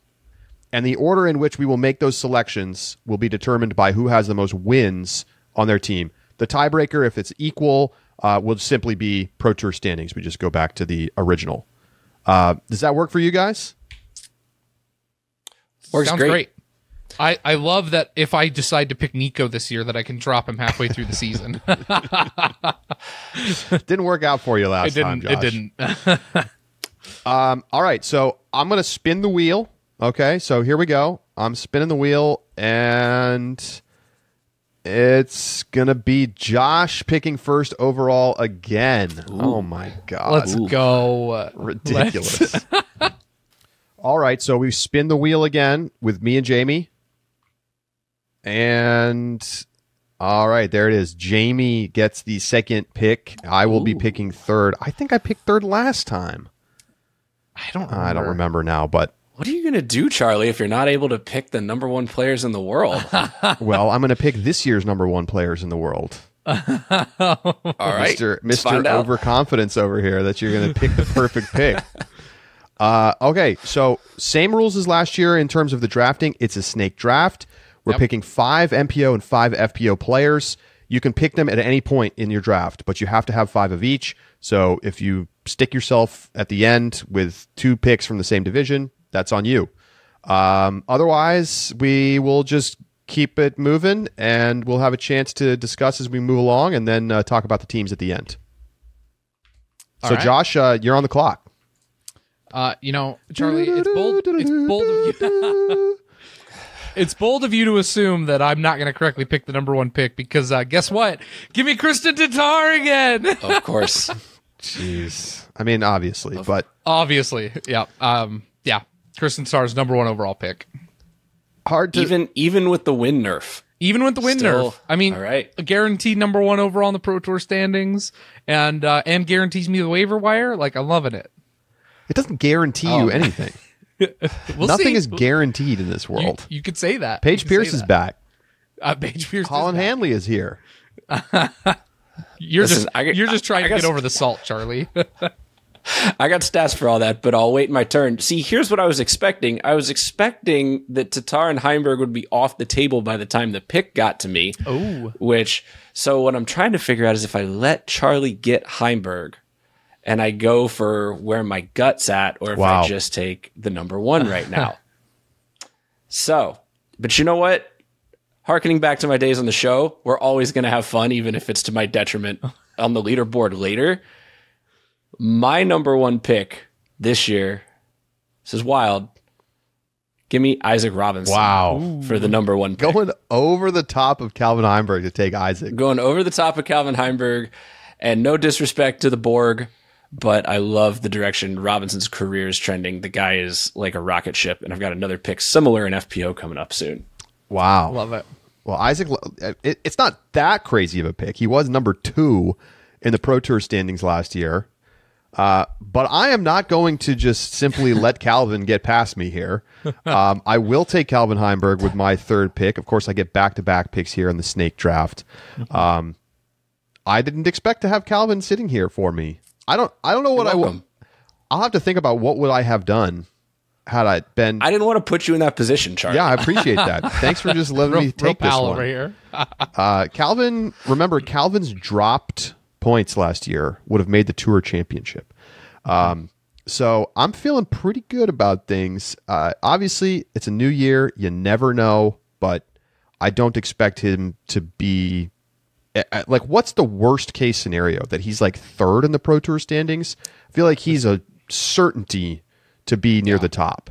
And the order in which we will make those selections will be determined by who has the most wins on their team. The tiebreaker, if it's equal, will simply be Pro Tour standings. We just go back to the original. Does that work for you guys? Works great. I love that if I decide to pick Nico this year, that I can drop him halfway through the season. Didn't work out for you last time, Josh. It didn't. All right, so I'm going to spin the wheel. Okay, so here we go. I'm spinning the wheel, and it's going to be Josh picking first overall again. Ooh. Oh, my God. Let's go. Ridiculous. All right, so we spin the wheel again with me and Jamie. And all right, there it is. Jamie gets the second pick. I will be picking third. I think I picked third last time. I don't remember now, but what are you going to do, Charlie, if you're not able to pick the number one players in the world? Well, I'm going to pick this year's number one players in the world. All right. Mr. Overconfidence over here that you're going to pick the perfect pick. Okay, so same rules as last year in terms of the drafting. It's a snake draft. We're picking 5 MPO and 5 FPO players. You can pick them at any point in your draft, but you have to have 5 of each. So if you stick yourself at the end with 2 picks from the same division, that's on you. Otherwise, we will just keep it moving, and we'll have a chance to discuss as we move along, and then talk about the teams at the end. So, right. Josh, you're on the clock. Charlie, it's bold of you. It's bold of you to assume that I'm not going to correctly pick the number one pick because guess what? Give me Kristen Tatar again. Of course. Jeez. I mean, obviously, but obviously, yeah. Kristen Tatar's number one overall pick. hard to even with the win nerf. Even with the win Still, nerf. I mean, all right. a guaranteed number 1 overall in the Pro Tour standings and guarantees me the waiver wire. Like, I'm loving it. It doesn't guarantee you anything. Nothing is guaranteed in this world. You could say that. Paige Pierce is back. Paige Pierce. Colin Hanley is here. You're just trying to get over the salt, Charlie. I got stats for all that, but I'll wait my turn. See, here's what I was expecting. I was expecting that Tatar and Heimberg would be off the table by the time the pick got to me. Oh. So what I'm trying to figure out is if I let Charlie get Heimberg and I go for where my gut's at, or if I just take the number 1 right now. So, but you know what? Harkening back to my days on the show, we're always going to have fun, even if it's to my detriment on the leaderboard later. My number 1 pick this year, this is wild. Give me Isaac Robinson. Wow. For the number 1 pick. Going over the top of Calvin Heimberg to take Isaac. Going over the top of Calvin Heimberg, and no disrespect to the Borg, but I love the direction Robinson's career is trending. The guy is like a rocket ship, and I've got another pick similar in FPO coming up soon. Wow. Love it. Well, Isaac, it's not that crazy of a pick. He was number 2 in the Pro Tour standings last year. But I am not going to just simply let Calvin get past me here. I will take Calvin Heimberg with my 3rd pick. Of course, I get back-to-back picks here in the snake draft. I didn't expect to have Calvin sitting here for me. I don't know what I'll have to think about what would I have done had I been. I didn't want to put you in that position, Charlie. Yeah, I appreciate that. Thanks for just letting me take this one. Over here. Calvin, remember, Calvin's dropped points last year would have made the Tour Championship. So I'm feeling pretty good about things. Obviously, it's a new year. You never know, but I don't expect him to be like, what's the worst case scenario? That he's like 3rd in the Pro Tour standings? I feel like he's a certainty to be near the top.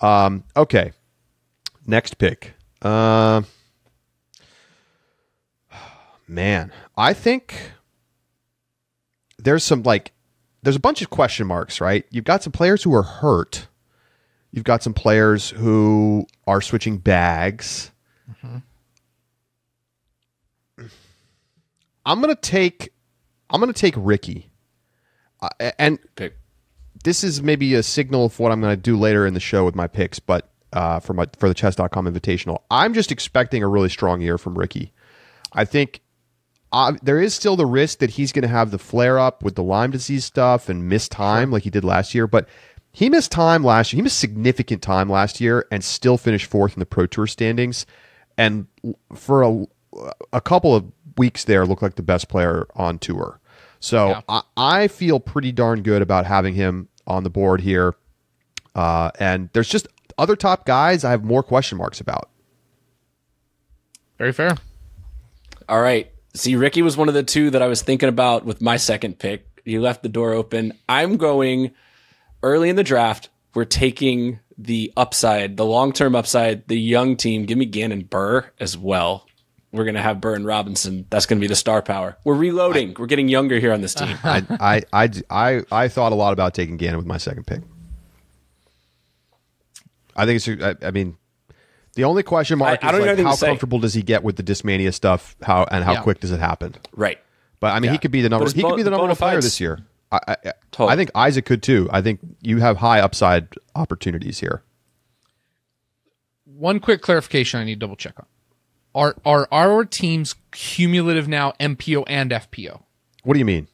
Okay. Next pick. Man, I think there's a bunch of question marks, right? You've got some players who are hurt. You've got some players who are switching bags. Mm-hmm. I'm gonna take Ricky, and pick. This is maybe a signal of what I'm going to do later in the show with my picks, but for the chess.com Invitational, I'm just expecting a really strong year from Ricky. I think there is still the risk that he's going to have the flare up with the Lyme disease stuff and miss time like he did last year, but he missed time last year. He missed significant time last year and still finished 4th in the Pro Tour standings, and for a couple of weeks there looked like the best player on tour. So yeah. I feel pretty darn good about having him on the board here. And there's just other top guys I have more question marks about. Very fair. All right. See, Ricky was one of the 2 that I was thinking about with my 2nd pick. You left the door open. I'm going early in the draft. We're taking the upside, the long-term upside, the young team. Give me Gannon Burr as well. We're going to have Burr and Robinson. That's going to be the star power. We're reloading. We're getting younger here on this team. I thought a lot about taking Gannon with my 2nd pick. I think it's. I mean, the only question mark is like, how comfortable does he get with the Dysmania stuff? How quick does it happen? Right. But I mean, he could be the number. He could be the number 1 player this year. I think Isaac could too. I think you have high upside opportunities here. One quick clarification I need to double check on. Are our teams cumulative now, MPO and FPO? What do you mean?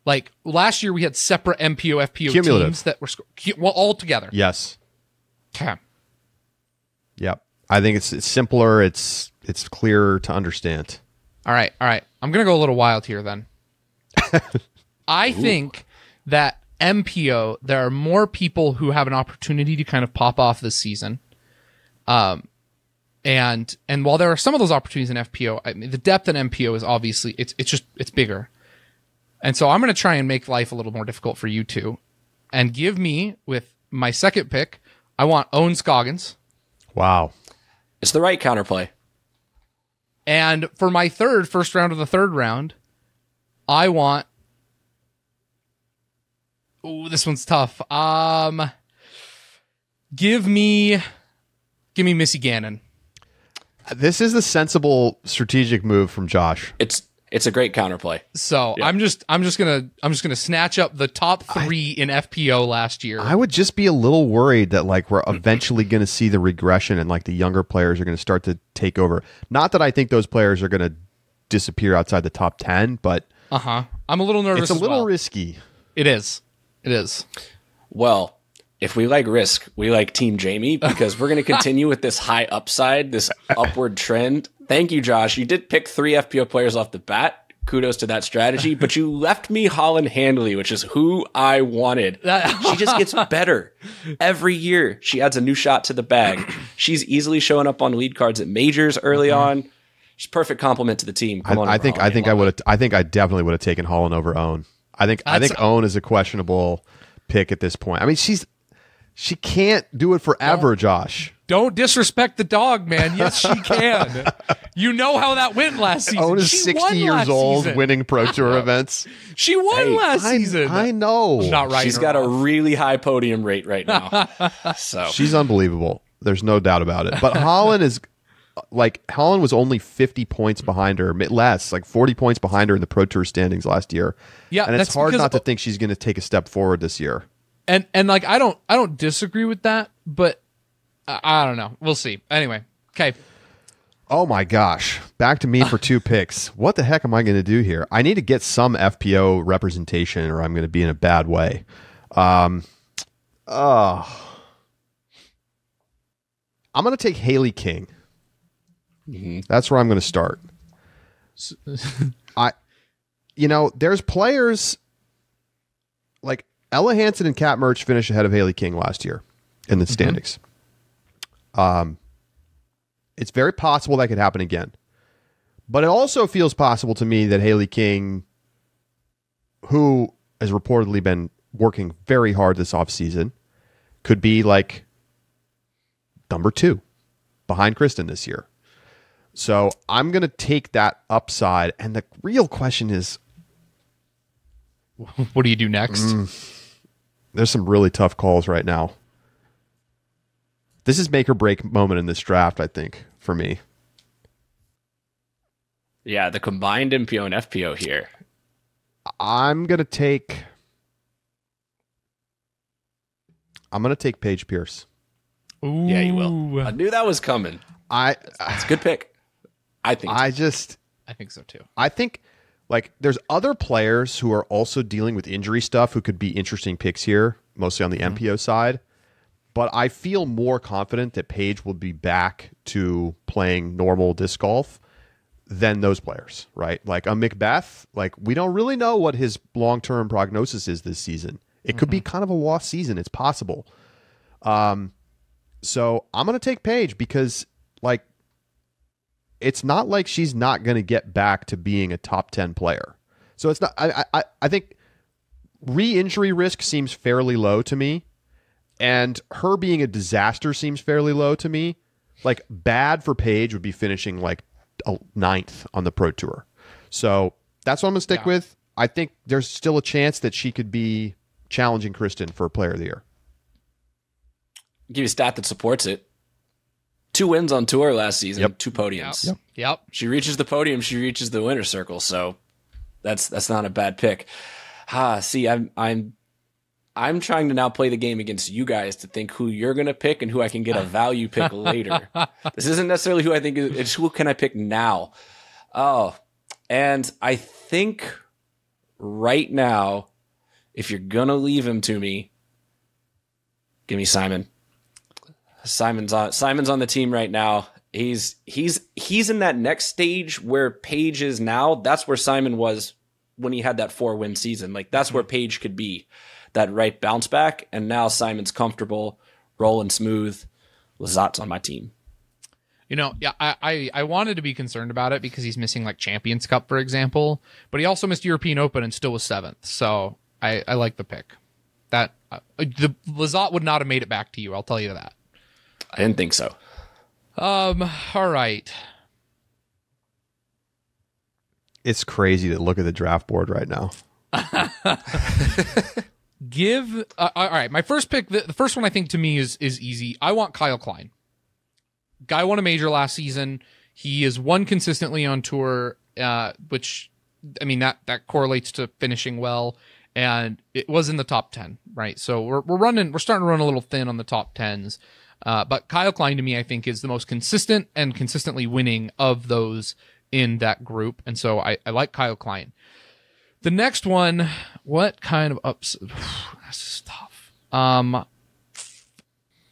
Like last year we had separate MPO, FPO cumulative teams that were all together. Yes. Okay. Yep. I think it's simpler. It's clearer to understand. All right. I'm going to go a little wild here then. I think that MPO, there are more people who have an opportunity to kind of pop off this season. And while there are some of those opportunities in FPO, I mean, the depth in MPO is obviously it's bigger. And so I'm going to try and make life a little more difficult for you two, and give me with my 2nd pick. I want Owen Scoggins. Wow, it's the right counterplay. And for my first round of the 3rd round, I want. Ooh, this one's tough. Give me Give me Missy Gannon. This is the sensible strategic move from Josh. It's a great counterplay. So I'm just gonna snatch up the top 3 in FPO last year. I would just be a little worried that like we're eventually going to see the regression and like the younger players are going to start to take over. Not that I think those players are going to disappear outside the top 10, but I'm a little nervous. It's a little risky. It is. Well, if we like risk, we like Team Jamie because we're going to continue with this high upside, this upward trend. Thank you, Josh. You did pick 3 FPO players off the bat. Kudos to that strategy, but you left me Holland Handley, which is who I wanted. She just gets better every year. She adds a new shot to the bag. She's easily showing up on lead cards at majors early on. She's a perfect compliment to the team. I think I definitely would have taken Holland over Owen. I think Owen is a questionable pick at this point. I mean, she can't do it forever, Josh. Don't disrespect the dog, man. Yes, she can. You know how that went last season. Owen is 60 years old, winning Pro Tour events. She won last season. I know. I'm not right. She's got a really high podium rate right now. So she's unbelievable. There's no doubt about it. But Holland was only 50 points behind her, less, like 40 points behind her in the Pro Tour standings last year. Yeah, and it's hard not to think she's going to take a step forward this year. And like I don't disagree with that, but I don't know. We'll see. Anyway, okay. Oh my gosh. Back to me for 2 picks. What the heck am I going to do here? I need to get some FPO representation or I'm going to be in a bad way. I'm going to take Haley King. Mm-hmm. That's where I'm going to start. There's players like Ella Hansen and Kat Mertz finished ahead of Haley King last year in the standings. It's very possible that could happen again. But it also feels possible to me that Haley King, who has reportedly been working very hard this offseason, could be like number 2 behind Kristen this year. So I'm going to take that upside. And the real question is, what do you do next? There's some really tough calls right now. This is make or break moment in this draft, I think, for me. Yeah, the combined MPO and FPO here. I'm going to take Paige Pierce. Ooh. Yeah, you will. I knew that was coming. It's a good pick. I think so too. I think like there's other players who are also dealing with injury stuff who could be interesting picks here, mostly on the MPO side. But I feel more confident that Paige will be back to playing normal disc golf than those players, right? Like a McBeth, like we don't really know what his long-term prognosis is this season. It could be kind of a lost season. It's possible. So I'm going to take Paige because like it's not like she's not going to get back to being a top 10 player. So it's not, I think re-injury risk seems fairly low to me. And her being a disaster seems fairly low to me. Like bad for Paige would be finishing like 9th on the Pro Tour. So that's what I'm going to stick with. I think there's still a chance that she could be challenging Kristen for Player of the Year. I'll give you a stat that supports it. 2 wins on tour last season, 2 podiums. Yep. She reaches the podium, she reaches the winner's circle. So that's not a bad pick. See, I'm trying to now play the game against you guys to think who you're going to pick and who I can get a value pick later. This isn't necessarily who I think, it's who can I pick now. Oh, and I think right now, if you're going to leave him to me, give me Simon. Simon's on the team right now. He's in that next stage where Paige is now. That's where Simon was when he had that 4-win season. Like that's where Paige could be. That right bounce back, and now Simon's comfortable, rolling smooth. Lazat's on my team. I wanted to be concerned about it because he's missing like Champions Cup, for example, but he also missed European Open and still was 7th. So I like the pick. That the Lazat would not have made it back to you. I'll tell you that. I didn't think so. All right. It's crazy to look at the draft board right now. All right, my first pick, the first one I think to me is easy. I want Kyle Klein. guy won a major last season. He is won consistently on tour, which, I mean, that correlates to finishing well. And it was in the top 10, right? So we're starting to run a little thin on the top 10s. But Kyle Klein, to me, I think, is the most consistent and consistently winning of those in that group. And so I like Kyle Klein. The next one, what kind of ups? This is tough.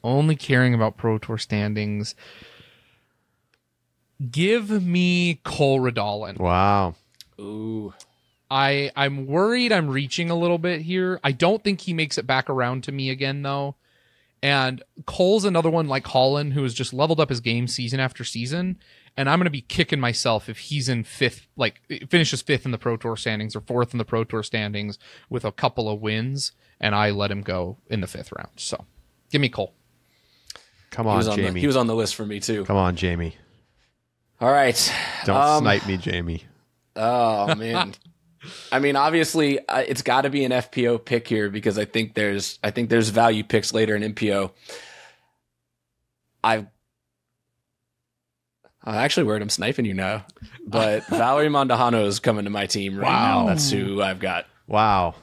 Only caring about Pro Tour standings. Give me Cole Redolin. Wow. Ooh. I'm worried I'm reaching a little bit here. I don't think he makes it back around to me again, though. And Cole's another one like Holland, who has just leveled up his game season after season. And I'm going to be kicking myself if he's in fifth, like finishes fifth in the Pro Tour standings or fourth in the Pro Tour standings with a couple of wins, and I let him go in the fifth round. So give me Cole. Come on, Jamie. He was on the list for me, too. Come on, Jamie. All right. Don't snipe me, Jamie. Oh, man. I mean, obviously, it's got to be an FPO pick here because I think there's value picks later in MPO. I'm actually worried I'm sniping you now, but Valerie Mondahano is coming to my team right now. That's who I've got. Wow.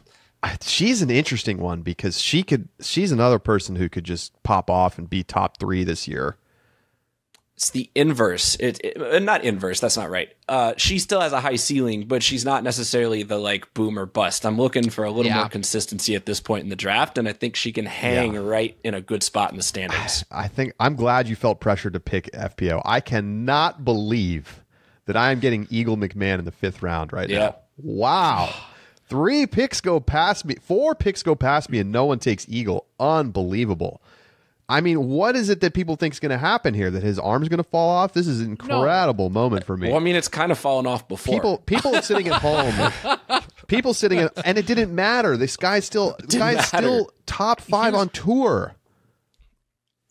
She's an interesting one because she's another person who could just pop off and be top 3 this year. It's the inverse. Not inverse. That's not right. She still has a high ceiling, but she's not necessarily the like boom or bust. I'm looking for a little more consistency at this point in the draft, and I think she can hang right in a good spot in the standings. I'm glad you felt pressure to pick FPO. I cannot believe that I am getting Eagle McMahon in the 5th round right now. Wow. 3 picks go past me. 4 picks go past me, and no one takes Eagle. Unbelievable. I mean, what is it that people think is going to happen here? That his arm's going to fall off? This is an incredible moment for me. Well, I mean, it's kind of fallen off before. People sitting at home. People sitting at, and it didn't matter. This guy's still top 5 on tour.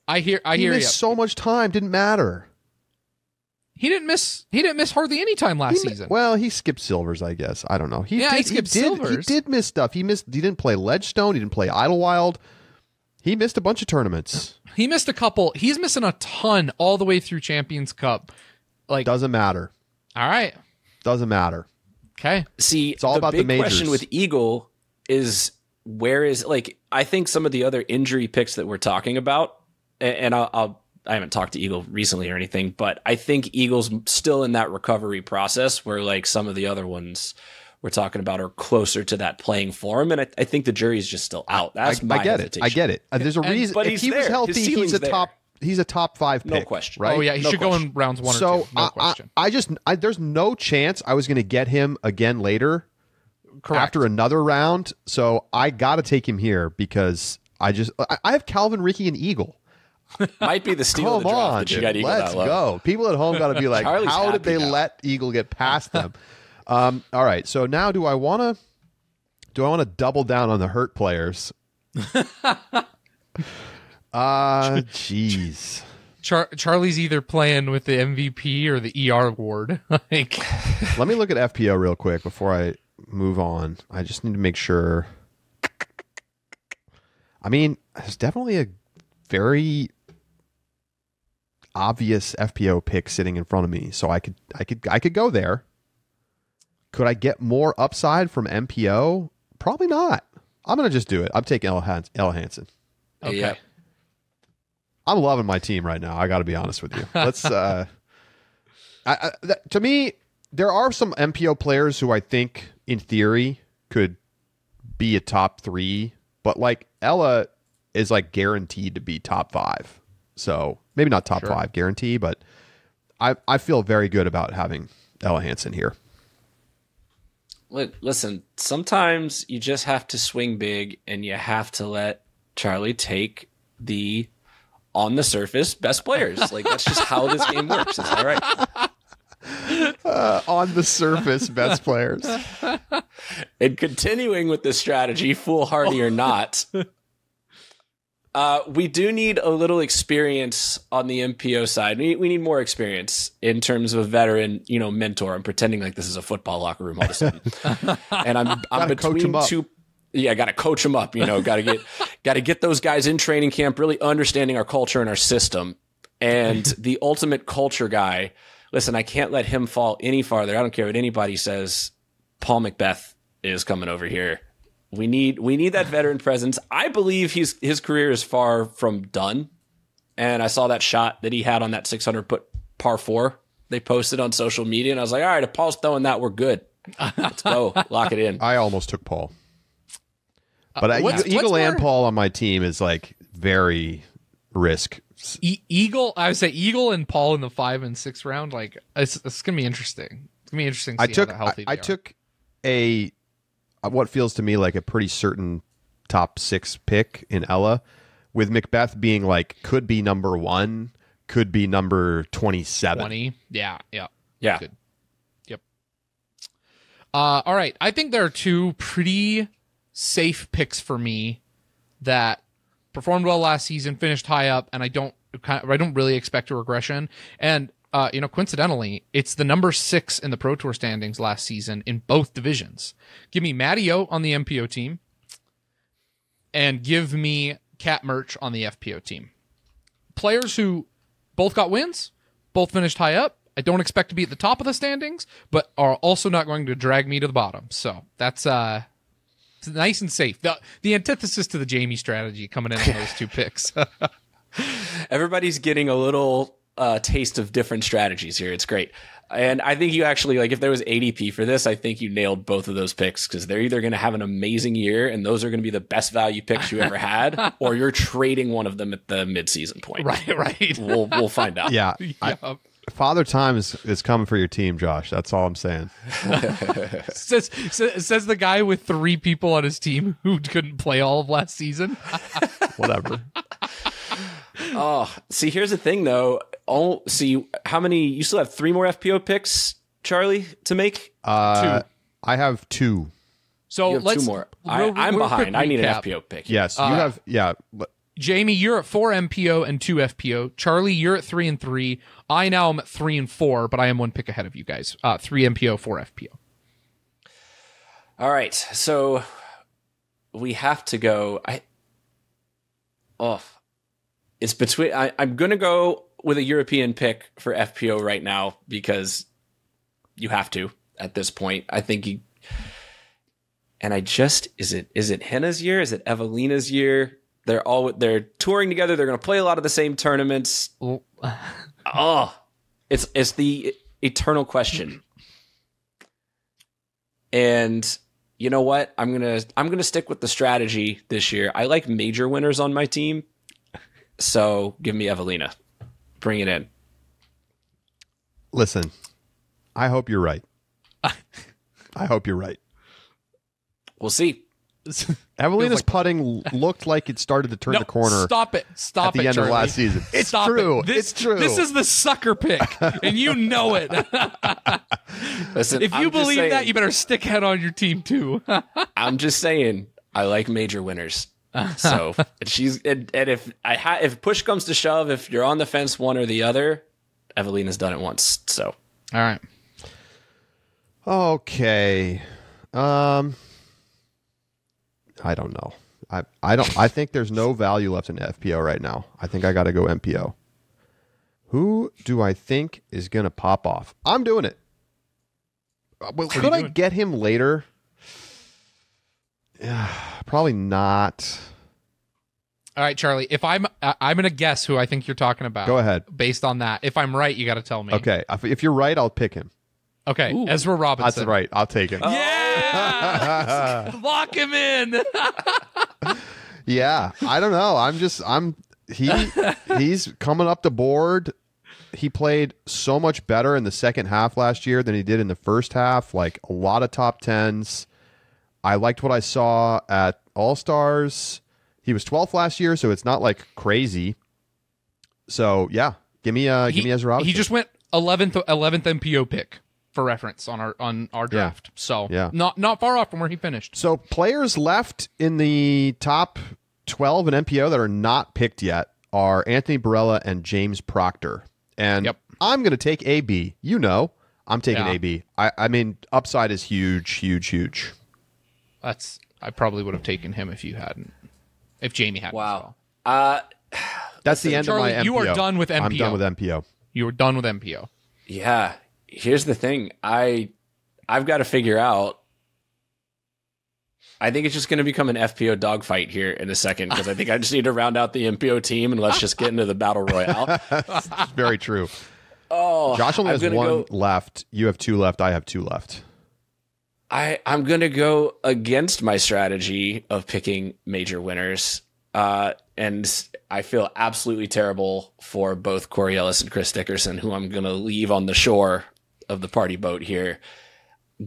I hear. He missed so much time. Didn't matter. He didn't miss hardly any time last season. Well, he skipped silvers, I guess. I don't know. He skipped silvers. He did miss stuff. He didn't play Ledgestone. He didn't play Idlewild. He missed a bunch of tournaments. He missed a couple. He's missing a ton all the way through Champions Cup. Like, doesn't matter. All right. Doesn't matter. Okay. See, it's all about the majors. Question with Eagle is I think some of the other injury picks that we're talking about, and I haven't talked to Eagle recently or anything, but I think Eagle's still in that recovery process where like some of the other ones we're talking about are closer to that playing form, and I think the jury's just still out. That's my hesitation. I get it. There's a reason. But if he was healthy, he's a top 5 pick. No question. Right? Oh yeah, he should go in rounds 1 or 2. No question. There's no chance I was going to get him again later. Correct. After another round. So I got to take him here because I have Calvin, Ricky, and Eagle. Might be the steal of the draft that you got Eagle Let's that low. go. People at home got to be like, how did they let Eagle get past them? All right. So now do I want to double down on the hurt players? Jeez. Charlie's either playing with the MVP or the ER award. Like, let me look at FPO real quick before I move on. I just need to make sure. I mean, there's definitely a very obvious FPO pick sitting in front of me, so I could go there. Could I get more upside from MPO? Probably not. I'm going to just do it. I'm taking Ella Hansen. Okay. Yeah. I'm loving my team right now. I got to be honest with you. Let's. To me, there are some MPO players who I think, in theory, could be a top 3, but like Ella is like guaranteed to be top 5. So maybe not top 5 guarantee, but I feel very good about having Ella Hansen here. Listen, sometimes you just have to swing big and you have to let Charlie take the on the surface best players. Like, that's just how this game works. Is that right? On the surface best players. And continuing with this strategy, foolhardy or not, we do need a little experience on the MPO side. We need more experience in terms of a veteran, mentor. I'm pretending like this is a football locker room all of a sudden. And I'm between two. Yeah, got to coach them up. Got to get those guys in training camp, really understanding our culture and our system. and the ultimate culture guy. Listen, I can't let him fall any farther. I don't care what anybody says. Paul McBeth is coming over here. We need that veteran presence. I believe his career is far from done. And I saw that shot that he had on that 600-foot par 4 they posted on social media, and I was like, all right, if Paul's throwing that, we're good. Let's go. Lock it in. I almost took Paul. But Eagle and Paul on my team is like very risk. Eagle, I would say Eagle and Paul in the 5 and 6 round. Like it's gonna be interesting. It's gonna be interesting to see how healthy I took what feels to me like a pretty certain top 6 pick in Ella, with McBeth being like could be number 1, could be number 27. 20. Yeah. Good. Yep. All right. I think there are 2 pretty safe picks for me that performed well last season, finished high up, and I don't really expect a regression. And coincidentally, it's the number 6 in the Pro Tour standings last season in both divisions. Give me Matty O on the MPO team, and give me Cat Merch on the FPO team. Players who both got wins, both finished high up. I don't expect to be at the top of the standings, but are also not going to drag me to the bottom. So that's it's nice and safe. The antithesis to the Jamie strategy coming in on those 2 picks. Everybody's getting a little taste of different strategies here. It's great. And I think you actually, like, if there was ADP for this, I think you nailed both of those picks, because they're either going to have an amazing year and those are going to be the best value picks you ever had, or you're trading one of them at the midseason point. Right. We'll find out. Yeah. Father Time is coming for your team, Josh. That's all I'm saying. says the guy with 3 people on his team who couldn't play all of last season. Whatever. Oh, see, here's the thing, though. How many? You still have 3 more FPO picks, Charlie, to make? 2. I have 2. So you have let's 2 more. I'm I'm behind. I need an FPO pick. Yes, you have. Yeah. Jamie, you're at 4 MPO and 2 FPO. Charlie, you're at 3 and 3. I now am at 3 and 4, but I am 1 pick ahead of you guys. 3 MPO, 4 FPO. All right, so we have to go. It's between. I'm going to go with a European pick for FPO right now, because you have to at this point. I think you. And is it Henna's year? Is it Evelina's year? They're touring together. They're going to play a lot of the same tournaments. It's the eternal question. And you know what? I'm gonna stick with the strategy this year. I like major winners on my team, so give me Evelina. Bring it in. Listen, I hope you're right. I hope you're right. We'll see. Evelina's putting looked like it started to turn the corner. Stop it! At the end of last season. It's true. It's true. This is the sucker pick, and you know it. Listen, if you believe that, you better stick head on your team too. I'm just saying, I like major winners. So if push comes to shove, if you're on the fence one or the other, Evelina's done it once. So all right. Okay. I don't know. I think there's no value left in FPO right now. I think I got to go MPO. Who do I think is going to pop off? I'm doing it. Could I get him later? Yeah, probably not. All right, Charlie. If I'm going to guess who I think you're talking about. Go ahead. Based on that, if I'm right, you got to tell me. Okay. If you're right, I'll pick him. Okay. Ooh. Ezra Robinson. That's right. I'll take him. Yeah. Lock him in. Yeah. I don't know. He's coming up the board. He played so much better in the second half last year than he did in the first half. Like a lot of top 10s. I liked what I saw at All-Stars. He was 12th last year, so it's not like crazy. So yeah, give me Ezra Robinson. He just went 11th MPO pick for reference on our draft. Yeah. So yeah. Not far off from where he finished. So players left in the top 12 in MPO that are not picked yet are Anthony Barella and James Proctor. And I'm going to take AB. You know, I'm taking AB. I mean, upside is huge, huge, huge. I probably would have taken him if Jamie hadn't. Wow. That's the end Charlie, of my MPO. you are done with MPO. I'm done with MPO. You are done with MPO. Yeah. Here's the thing. I've got to figure out. I think it's just going to become an FPO dogfight here in a second because I think I just need to round out the MPO team and let's just get into the battle royale. It's very true. Oh, Josh only has one left. You have 2 left. I have 2 left. I'm going to go against my strategy of picking major winners. And I feel absolutely terrible for both Corey Ellis and Chris Dickerson, who I'm going to leave on the shore of the party boat here.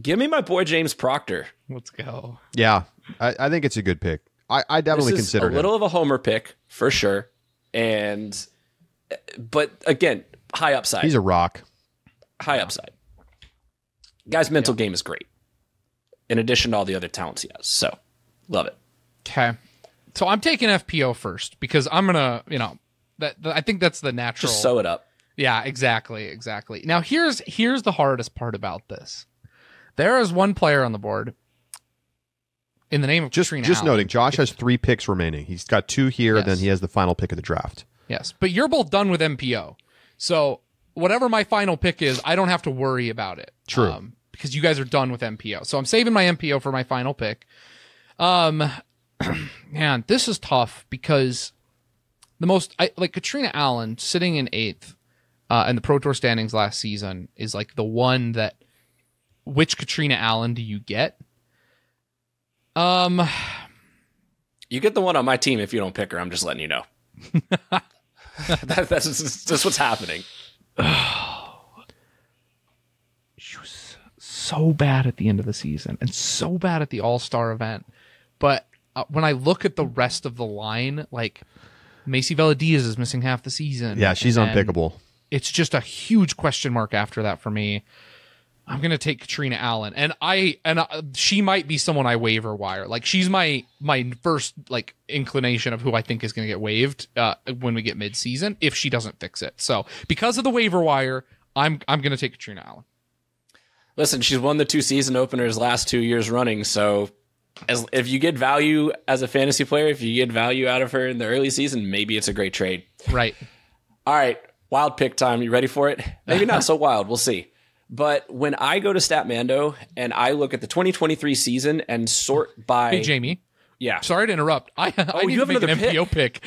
Give me my boy James Proctor. Let's go. Yeah, I think it's a good pick. I definitely considered it. A little of a homer pick for sure, but again, high upside. He's a rock. High upside. Guy's mental game is great. In addition to all the other talents he has, so love it. Okay, so I'm taking FPO first because I'm gonna, I think that's the natural. Just sew it up. Yeah, exactly. Now here's the hardest part about this. There is one player on the board in the name of Katrina Just Allen. noting, Josh has 3 picks remaining. He's got 2 here, Yes. then he has the final pick of the draft. Yes, but you're both done with MPO. So whatever my final pick is, I don't have to worry about it. True. Because you guys are done with MPO. So I'm saving my MPO for my final pick. Man, this is tough because Katrina Allen sitting in 8th in the Pro Tour standings last season is like the one that, which Katrina Allen do you get? You get the one on my team if you don't pick her. I'm just letting you know. That's just what's happening. She was so bad at the end of the season and so bad at the All-Star event. But when I look at the rest of the line, like Macy Veladiaz is missing half the season. Yeah, she's unpickable. It's just a huge question mark after that for me. I'm gonna take Katrina Allen, and she might be someone I waiver wire. Like she's my first inclination of who I think is gonna get waived when we get mid-season if she doesn't fix it. So because of the waiver wire, I'm gonna take Katrina Allen. Listen, she's won the 2 season openers last 2 years running. So if you get value as a fantasy player, if you get value out of her in the early season, maybe it's a great trade. Right. All right, wild pick time. You ready for it? Maybe not so wild. We'll see. But when I go to Statmando and I look at the 2023 season and sort by... Hey, Jamie. Yeah. Sorry to interrupt. I need you to have make an another MPO pick.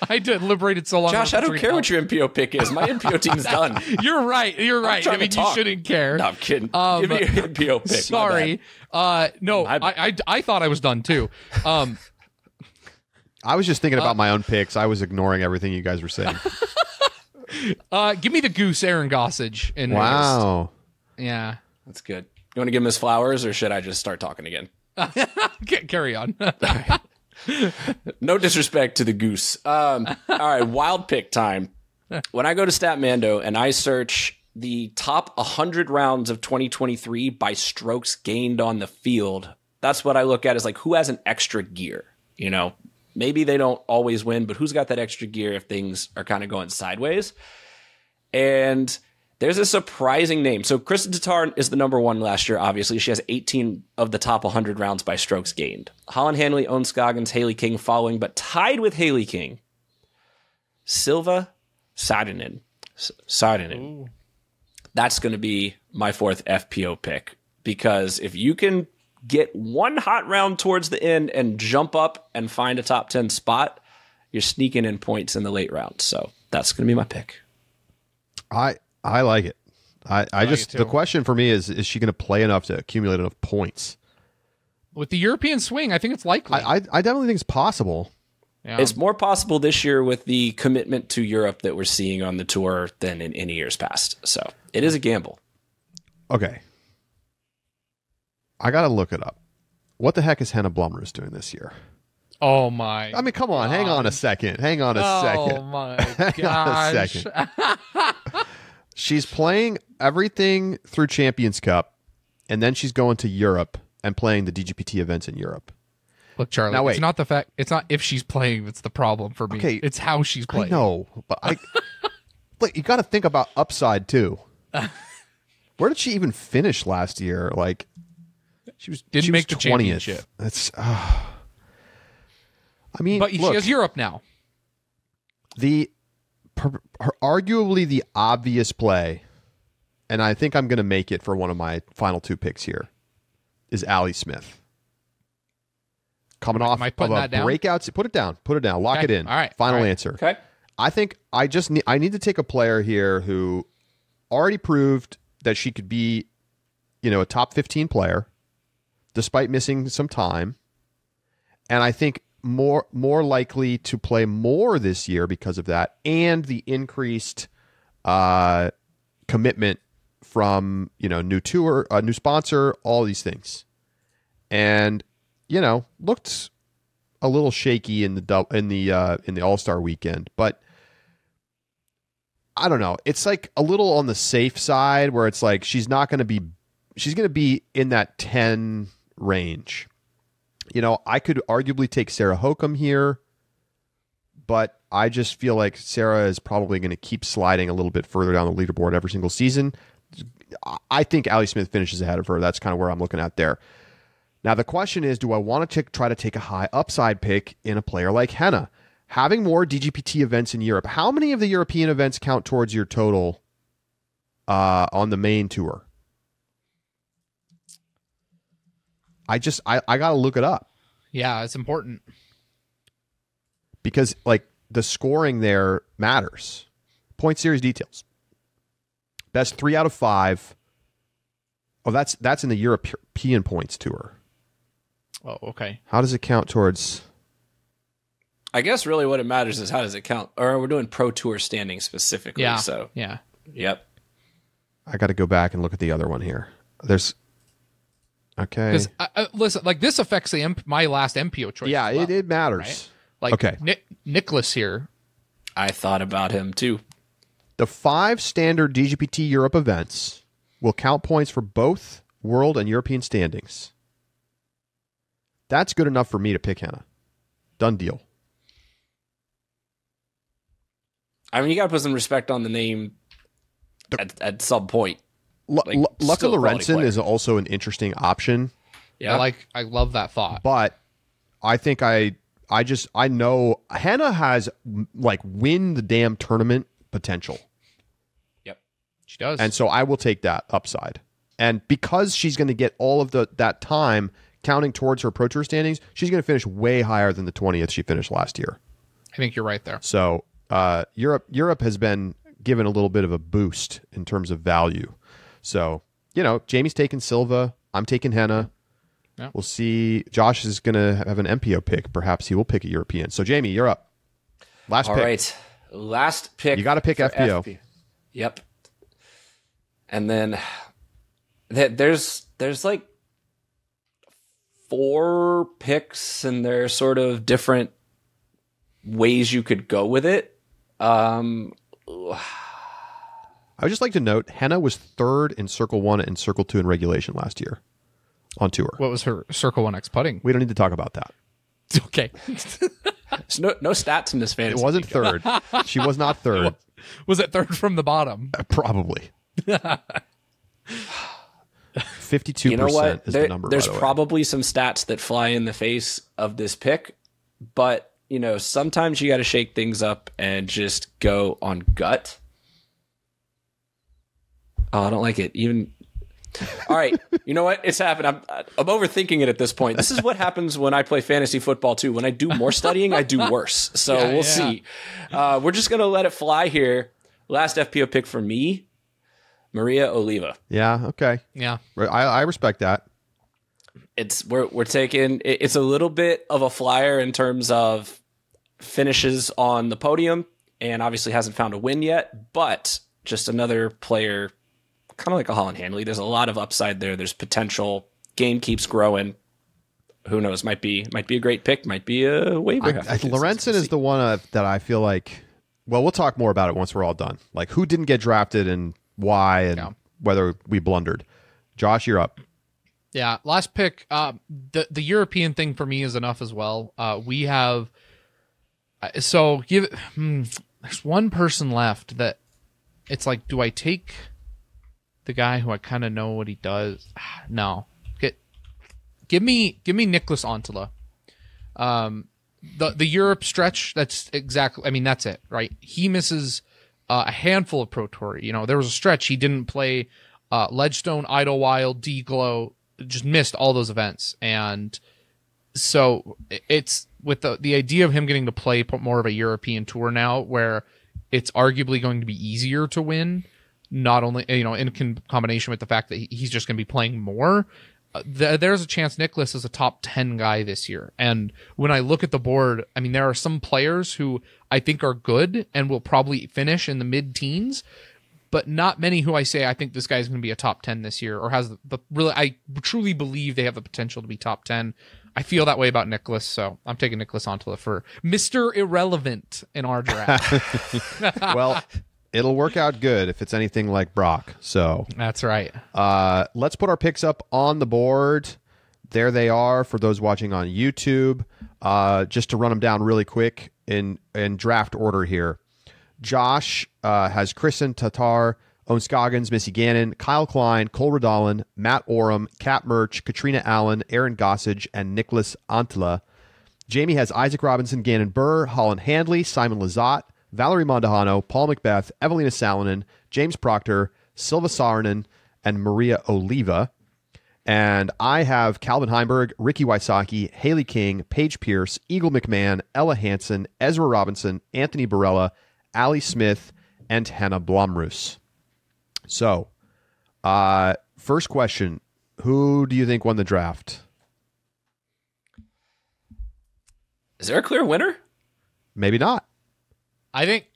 I deliberated so long. Josh, I don't care what your MPO pick is. My MPO team's done. You're right. I mean, you shouldn't care. No, I'm kidding. Give me your MPO pick. Sorry. No, I thought I was done too. I was just thinking about my own picks. I was ignoring everything you guys were saying. Give me the Goose, Aaron Gossage. Wow. Yeah. That's good. You want to give him his flowers, or should I just start talking again? Carry on. No disrespect to the Goose. All right, wild pick time. When I go to Statmando and I search the top 100 rounds of 2023 by strokes gained on the field, that's what I look at, is like who has an extra gear. Maybe they don't always win, but who's got that extra gear if things are kind of going sideways? And there's a surprising name. So Kristen Tatar is the number 1 last year, obviously. She has 18 of the top 100 rounds by strokes gained. Holland Hanley, Owen Scoggins, Haley King following, but tied with Haley King, Silva Saarinen. That's going to be my 4th FPO pick, because if you can get one hot round towards the end and jump up and find a top 10 spot, you're sneaking in points in the late round. So that's going to be my pick. I like it. I just, the question for me is she going to play enough to accumulate enough points? With the European swing, I think it's likely. I definitely think it's possible. Yeah. It's more possible this year with the commitment to Europe that we're seeing on the tour than in any years past. So it is a gamble. Okay. I got to look it up. What the heck is Hannah Blumroos doing this year? Oh, my. I mean, come on. Hang on a second. Oh, my gosh. Hang on a second. She's playing everything through Champions Cup, and then she's going to Europe and playing the DGPT events in Europe. Look, Charlie, now, wait. It's not the fact. It's not if she's playing that's the problem for me. Okay. It's how she's playing. No, but look, you got to think about upside too. Where did she even finish last year? Like, Didn't make the 20th. championship. That's. I mean, But she has Europe now. Arguably the obvious play, and I think I'm going to make it for one of my final two picks here, is Allie Smith. Coming off of a breakout. Put it down. Lock it in. All right. Final All right. answer. Okay. I think I need to take a player here who already proved that she could be, a top 15 player despite missing some time. And I think more likely to play more this year because of that, and the increased commitment from new tour, new sponsor, all these things, and looked a little shaky in the All-Star weekend, but I don't know. It's like a little on the safe side where it's like she's going to be in that 10 range. I could arguably take Sarah Hokum here, but I just feel like Sarah is probably going to keep sliding a little bit further down the leaderboard every single season. I think Allie Smith finishes ahead of her. That's kind of where I'm looking at there. Now, the question is, do I want to try to take a high upside pick in a player like Henna? Having more DGPT events in Europe, how many of the European events count towards your total on the main tour? I got to look it up. Yeah, it's important. Because, the scoring there matters. Point series details. Best 3 out of 5. Oh, that's in the European points tour. Oh, okay. How does it count towards... I guess really what it matters is how does it count? Or we're doing Pro Tour standing specifically. Yeah. So, yeah. Yep. I got to go back and look at the other one here. There's... Okay. Because listen, this affects my last MPO choice. Yeah, as well, it matters. right? Okay. Nicholas here. I thought about him too. The 5 standard DGPT Europe events will count points for both world and European standings. That's good enough for me to pick Henna. Done deal. I mean, you got to put some respect on the name at some point. Luca still a quality Lorenzen player. is also an interesting option, Yeah. I love that thought. but I think I know Henna has win the damn tournament potential. Yep. She does. And so I will take that upside. And because she's going to get all of that time counting towards her Pro Tour standings, she's going to finish way higher than the 20th she finished last year. I think you're right there. So Europe has been given a little bit of a boost in terms of value. So, Jamie's taking Silva. I'm taking Henna. Yeah. We'll see. Josh is going to have an MPO pick. Perhaps he will pick a European. So, Jamie, you're up. Last pick. All right. Last pick. You got to pick for FPO. Yep. And then there's 4 picks, and they're sort of different ways you could go with it. I would just like to note, Henna was 3rd in Circle 1 and Circle 2 in regulation last year on tour. What was her Circle 1X putting? We don't need to talk about that. Okay. There's no stats in this fantasy. It wasn't 3rd. She was not 3rd. Was it 3rd from the bottom? Probably. 52% You know what? is the number, There's by the way. probably some stats that fly in the face of this pick, but sometimes you got to shake things up and just go on gut. Oh, I don't like it. All right. You know what? It's happened. I'm overthinking it at this point. This is what happens when I play fantasy football too. When I do more studying, I do worse. So we'll see. We're just going to let it fly here. Last FPO pick for me, Maria Oliva. Yeah, okay. Yeah. I respect that. We're taking it's a little bit of a flyer in terms of finishes on the podium, and obviously hasn't found a win yet, but just another player kind of like a Holland Handley. There's a lot of upside there. There's potential. Game keeps growing. Who knows? Might be a great pick. Might be a waiver. Lorenzen is the one that I feel like. Well, we'll talk more about it once we're all done. Like who didn't get drafted and why, and whether we blundered. Josh, you're up. Yeah, last pick. The European thing for me is enough as well. We have there's one person left that it's like, do I take the guy who I kind of know what he does? No, give me Nicholas Antela. the Europe stretch, that's exactly. I mean, that's it, right? He misses a handful of Pro Tour. There was a stretch he didn't play Ledgestone, Idlewild, D-Glow, just missed all those events, and so it's with the idea of him getting to play more of a European tour now, where it's arguably going to be easier to win, not only in combination with the fact that he's just going to be playing more. There's a chance Nicklaus is a top 10 guy this year. And when I look at the board, I mean, there are some players who I think are good and will probably finish in the mid-teens, but not many who I say I think this guy's going to be a top 10 this year, or has I truly believe they have the potential to be top 10. I feel that way about Nicklaus, so I'm taking Nicklaus Antela for Mr. Irrelevant in our draft. Well, it'll work out good if it's anything like Brock. So that's right. Let's put our picks up on the board. There they are for those watching on YouTube. Just to run them down really quick in draft order here. Josh has Kristen Tatar, Owen Scoggins, Missy Gannon, Kyle Klein, Cole Redolin, Matt Oram, Kat Murch, Katrina Allen, Aaron Gossage, and Nicholas Antela. Jamie has Isaac Robinson, Gannon Burr, Holland Handley, Simon Lizotte, Valerie Mondahano, Paul McBeth, Evelina Salonen, James Proctor, Silva Saarinen, and Maria Oliva. And I have Calvin Heimberg, Ricky Wysocki, Haley King, Paige Pierce, Eagle McMahon, Ella Hansen, Ezra Robinson, Anthony Barella, Allie Smith, and Hannah Blomroos. So, first question, who do you think won the draft? Is there a clear winner? Maybe not. I think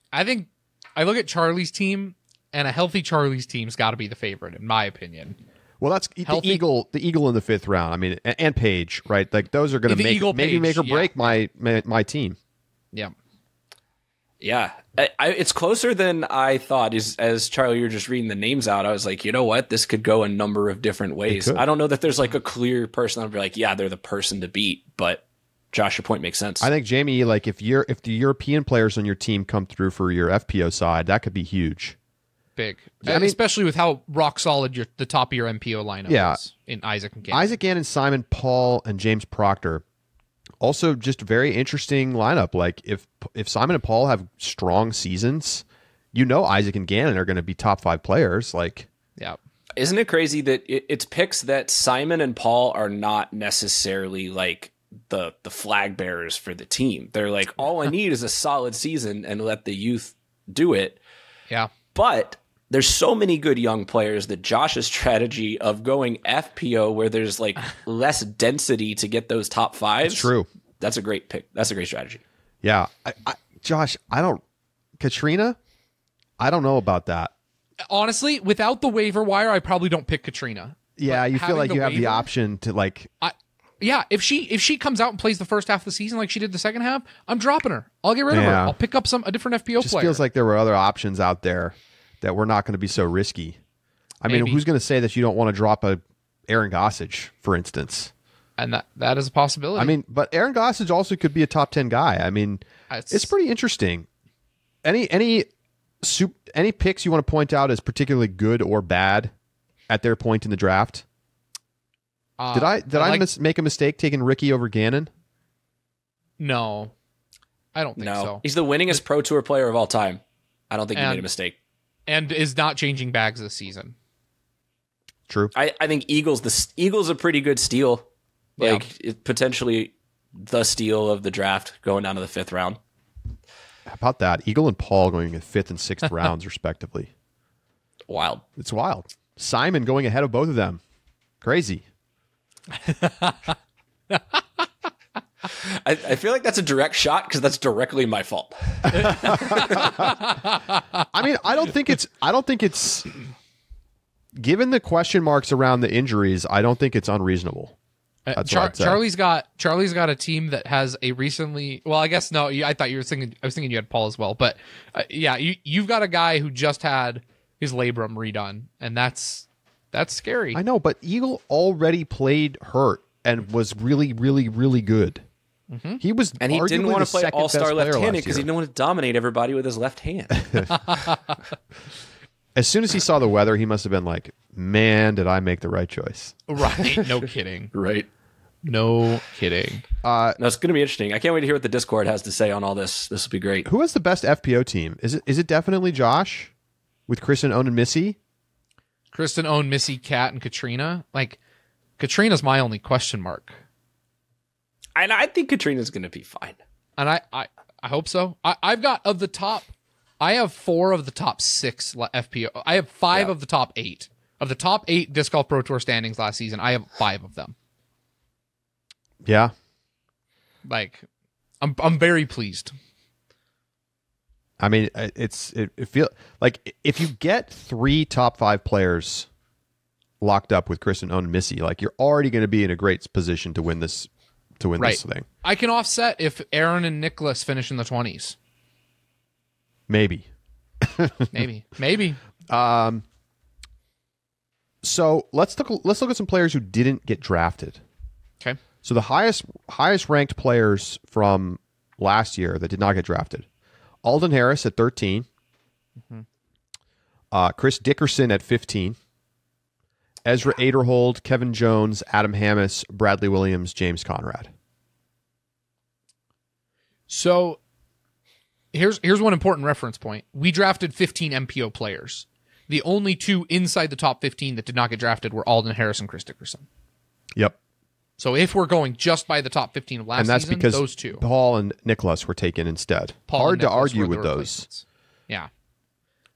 I look at Charlie's team, and a healthy Charlie's team's got to be the favorite, in my opinion. Well, that's Healthy. the Eagle in the 5th round. I mean, and Paige, right? Like those are going to make or break my team. Yeah. Yeah, it's closer than I thought. As Charlie, you're just reading the names out, I was like, you know what? This could go a number of different ways. I don't know that there's like a clear person I'd be like, yeah, they're the person to beat. But Josh, your point makes sense. I think, Jamie, like if the European players on your team come through for your FPO side, that could be huge. Big. Especially with how rock solid the top of your MPO lineup is in Isaac and Gannon. Isaac Gannon, Simon, Paul, and James Proctor. Also, just very interesting lineup. Like if Simon and Paul have strong seasons, Isaac and Gannon are going to be top 5 players. Like, yeah, isn't it crazy that it's picks that Simon and Paul are not necessarily like the flag bearers for the team. They're like, all I need is a solid season and let the youth do it. Yeah, but there's so many good young players that Josh's strategy of going FPO where there's like less density to get those top 5s. That's true. That's a great pick. That's a great strategy. Yeah. Josh, Katrina, I don't know about that. Honestly, without the waiver wire, I probably don't pick Katrina. Yeah, you feel like you have the option to like... Yeah, if she comes out and plays the first half of the season like she did the second half, I'm dropping her. I'll get rid of her. I'll pick up a different FPO just player. Feels like there were other options out there that we're not going to be so risky. I mean, who's going to say that you don't want to drop a Aaron Gossage, for instance? And that is a possibility. I mean, but Aaron Gossage also could be a top 10 guy. I mean, it's pretty interesting. Any picks you want to point out as particularly good or bad at their point in the draft? Did I make a mistake taking Ricky over Gannon? No, I don't think so. He's the winningest Pro Tour player of all time. I don't think he made a mistake. And is not changing bags this season. True. I think Eagles a pretty good steal. Like potentially the steal of the draft going down to the 5th round. How about that? Eagle and Paul going in the 5th and 6th rounds, respectively. Wild. It's wild. Simon going ahead of both of them. Crazy. I feel like that's a direct shot because that's directly my fault. I mean, I don't think it's given the question marks around the injuries, I don't think it's unreasonable. That's Charlie's got a team that has a recently. Well, I guess no. I thought you were thinking. I was thinking you had Paul as well, but you've got a guy who just had his labrum redone, and that's scary. I know, but Eagle already played hurt and was really, really, really good. Mm-hmm. He was, and he didn't want to play all-star left-handed because he didn't want to dominate everybody with his left hand. As soon as he saw the weather, he must have been like, "Man, did I make the right choice?" Right? No kidding. Right. No kidding. No, it's going to be interesting. I can't wait to hear what the Discord has to say on all this. This will be great. Who has the best FPO team? Is it definitely Josh with Kristen, Owen, and Missy? Kristen, Owen, Missy, Kat, and Katrina. Like, Katrina's my only question mark. And I think Katrina's going to be fine. And I hope so. I've got of the top, I have 4 of the top 6 FPO. I have 5 of the top 8. Of the top 8 Disc Golf Pro Tour standings last season, I have 5 of them. Yeah. Like, I'm very pleased. I mean, it feels like if you get 3 top 5 players locked up with Kristen, Owen, and Missy, like you're already going to be in a great position to win this this thing. I can offset if Aaron and Nicholas finish in the 20s. Maybe. Maybe. So let's look at some players who didn't get drafted. Okay. So the highest ranked players from last year that did not get drafted: Alden Harris at 13, Chris Dickerson at 15, Ezra Aderhold, Kevin Jones, Adam Hammis, Bradley Williams, James Conrad. So here's one important reference point. We drafted 15 MPO players. The only 2 inside the top 15 that did not get drafted were Alden Harris and Chris Dickerson. Yep. So if we're going just by the top 15 of last And that's season, because those 2. Paul and Nicholas were taken instead. Hard to argue with those. Yeah.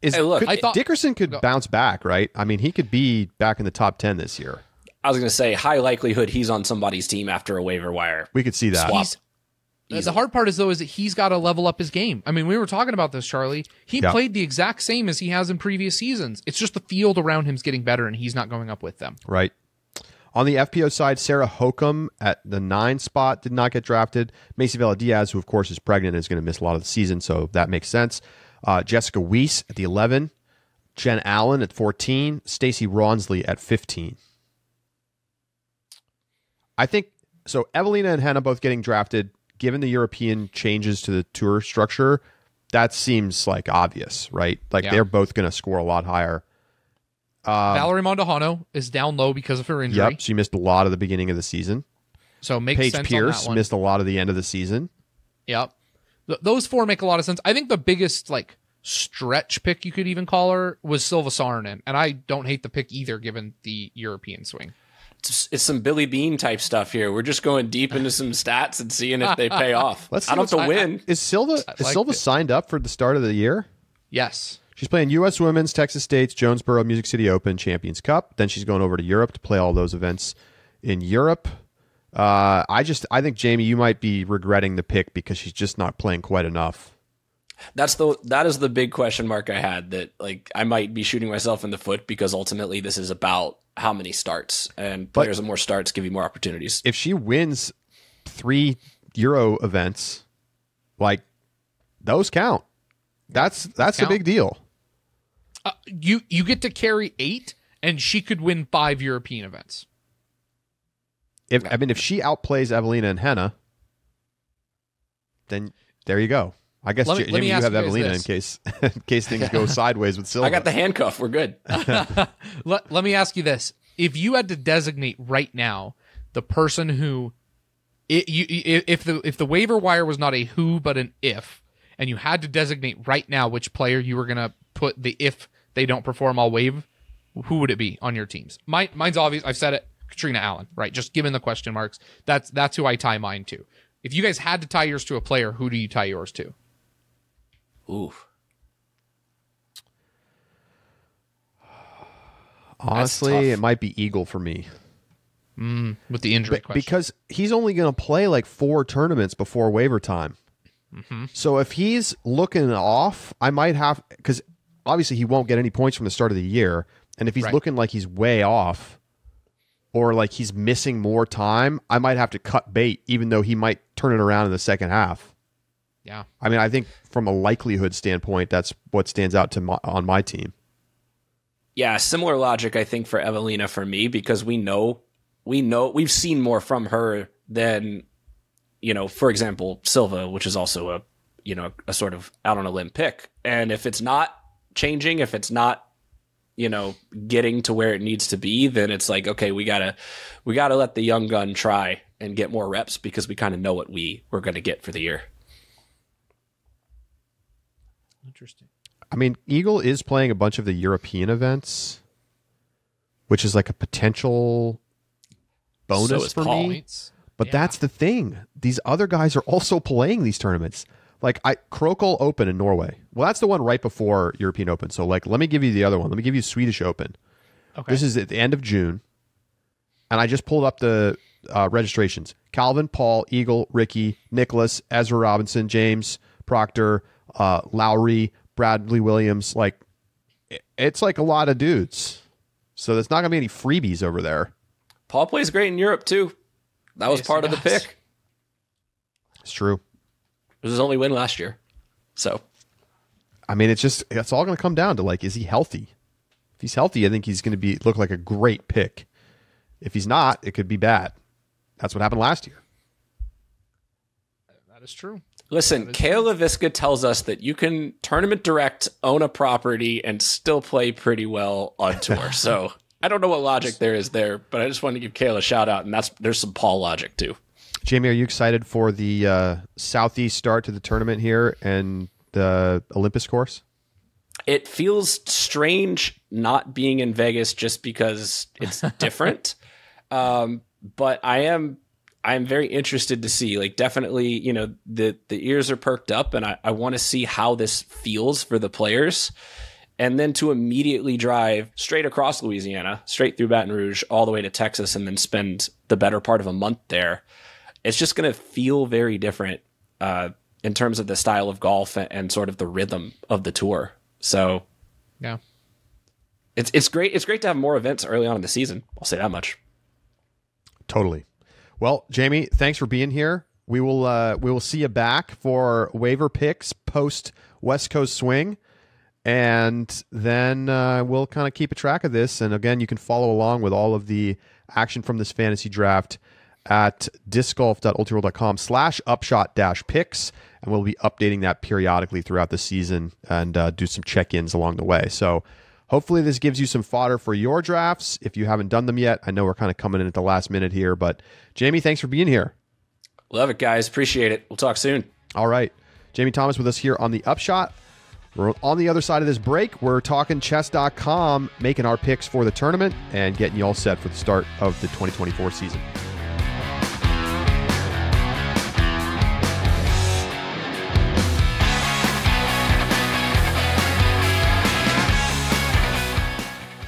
Hey, look, Dickerson could bounce back, right? I mean, he could be back in the top 10 this year. I was going to say, high likelihood he's on somebody's team after a waiver wire. We could see that. Swap. The hard part is that he's got to level up his game. I mean, we were talking about this, Charlie. He played the exact same as he has in previous seasons. It's just the field around him's getting better, and he's not going up with them. Right. On the FPO side, Sarah Hokum at the 9 spot did not get drafted. Macy Vela Diaz, who of course is pregnant, is going to miss a lot of the season, so that makes sense. Jessica Weiss at the 11, Jen Allen at 14, Stacy Ronsley at 15. I think so. Evelina and Henna both getting drafted. Given the European changes to the tour structure, that seems like obvious, right? Like they're both going to score a lot higher. Valerie Mondahano is down low because of her injury. Yep, she missed a lot of the beginning of the season. So makes Paige sense Pierce on that one. missed a lot of the end of the season. Yep. Those 4 make a lot of sense. I think the biggest like stretch pick you could even call her was Silva Saarinen, and I don't hate the pick either given the European swing. It's some Billy Bean type stuff here. We're just going deep into some stats and seeing if they pay off. I don't have to win. Is Silva signed up for the start of the year? Yes. She's playing U.S. Women's, Texas State's, Jonesboro Music City Open, Champions Cup. Then she's going over to Europe to play all those events in Europe. I think, Jamie, you might be regretting the pick because she's just not playing quite enough. That is the big question mark I had, that like I might be shooting myself in the foot because ultimately this is about how many starts, and players with more starts give you more opportunities. If she wins 3 Euro events, like those count. That's a big deal. You get to carry 8, and she could win 5 European events. If she outplays Evelina and Henna, then there you go. I guess Jimmy, you have Evelina in case things go sideways with Silva. I got the handcuff. We're good. Let me ask you this: if you had to designate right now the person who, if the waiver wire was not a who but an if, and you had to designate right now which player you were gonna put the if they don't perform, I'll waive, who would it be on your teams? Mine's obvious. I've said it. Katrina Allen, right? Just given the question marks, that's who I tie mine to. If you guys had to tie yours to a player, who do you tie yours to? Ooh. Honestly, it might be Eagle for me. With the injury question. Because he's only going to play like 4 tournaments before waiver time. Mm-hmm. So if he's looking off, I might have, because obviously he won't get any points from the start of the year. And if he's looking like he's way off, or like he's missing more time, I might have to cut bait, even though he might turn it around in the second half. Yeah. I mean, I think from a likelihood standpoint, that's what stands out on my team. Yeah, similar logic, I think, for Evelina for me, because we know we've seen more from her than, for example, Silva, which is also a sort of out on a limb pick. And if it's not changing, if it's not, getting to where it needs to be, then it's like, okay, we gotta let the young gun try and get more reps because we kind of know what we're going to get for the year. Interesting. I mean, Eagle is playing a bunch of the European events, which is like a potential bonus for Paul. me. But that's the thing. These other guys are also playing these tournaments. Like Krokol Open in Norway. Well, that's the one right before European Open. So like, let me give you the other one. Let me give you Swedish Open. Okay. This is at the end of June. And I just pulled up the registrations. Calvin, Paul, Eagle, Ricky, Nicholas, Ezra Robinson, James, Proctor, Lowry, Bradley Williams. Like, it's like a lot of dudes. So there's not going to be any freebies over there. Paul plays great in Europe too. That was part of the pick. It's true. It was his only win last year. So, I mean, it's all going to come down to, like, is he healthy? If he's healthy, I think he's going to look like a great pick. If he's not, it could be bad. That's what happened last year. That is true. Listen, Kale LaVisca tells us that you can tournament direct, own a property, and still play pretty well on tour. So I don't know what logic there is there, but I just wanted to give Kale a shout out, and there's some Paul logic too. Jamie, are you excited for the Southeast start to the tournament here and the Olympus course? It feels strange not being in Vegas just because it's different. But I'm very interested to see, like, definitely, you know, the ears are perked up, and I want to see how this feels for the players. And then to immediately drive straight across Louisiana, straight through Baton Rouge, all the way to Texas, and then spend the better part of a month there. It's just going to feel very different in terms of the style of golf and sort of the rhythm of the tour. So, yeah, it's great. It's great to have more events early on in the season. I'll say that much. Totally. Well, Jamie, thanks for being here. We will see you back for waiver picks post West Coast swing, and then we'll kind of keep a track of this. And again, you can follow along with all of the action from this fantasy draft at discgolf.ultimate.com/upshot-picks, and we'll be updating that periodically throughout the season and do some check-ins along the way. So hopefully this gives you some fodder for your drafts if you haven't done them yet. I know we're kind of coming in at the last minute here, but Jamie, thanks for being here. Love it, guys. Appreciate it. We'll talk soon. All right. Jamie Thomas with us here on the Upshot. We're on the other side of this break. We're talking chess.com, making our picks for the tournament and getting you all set for the start of the 2024 season.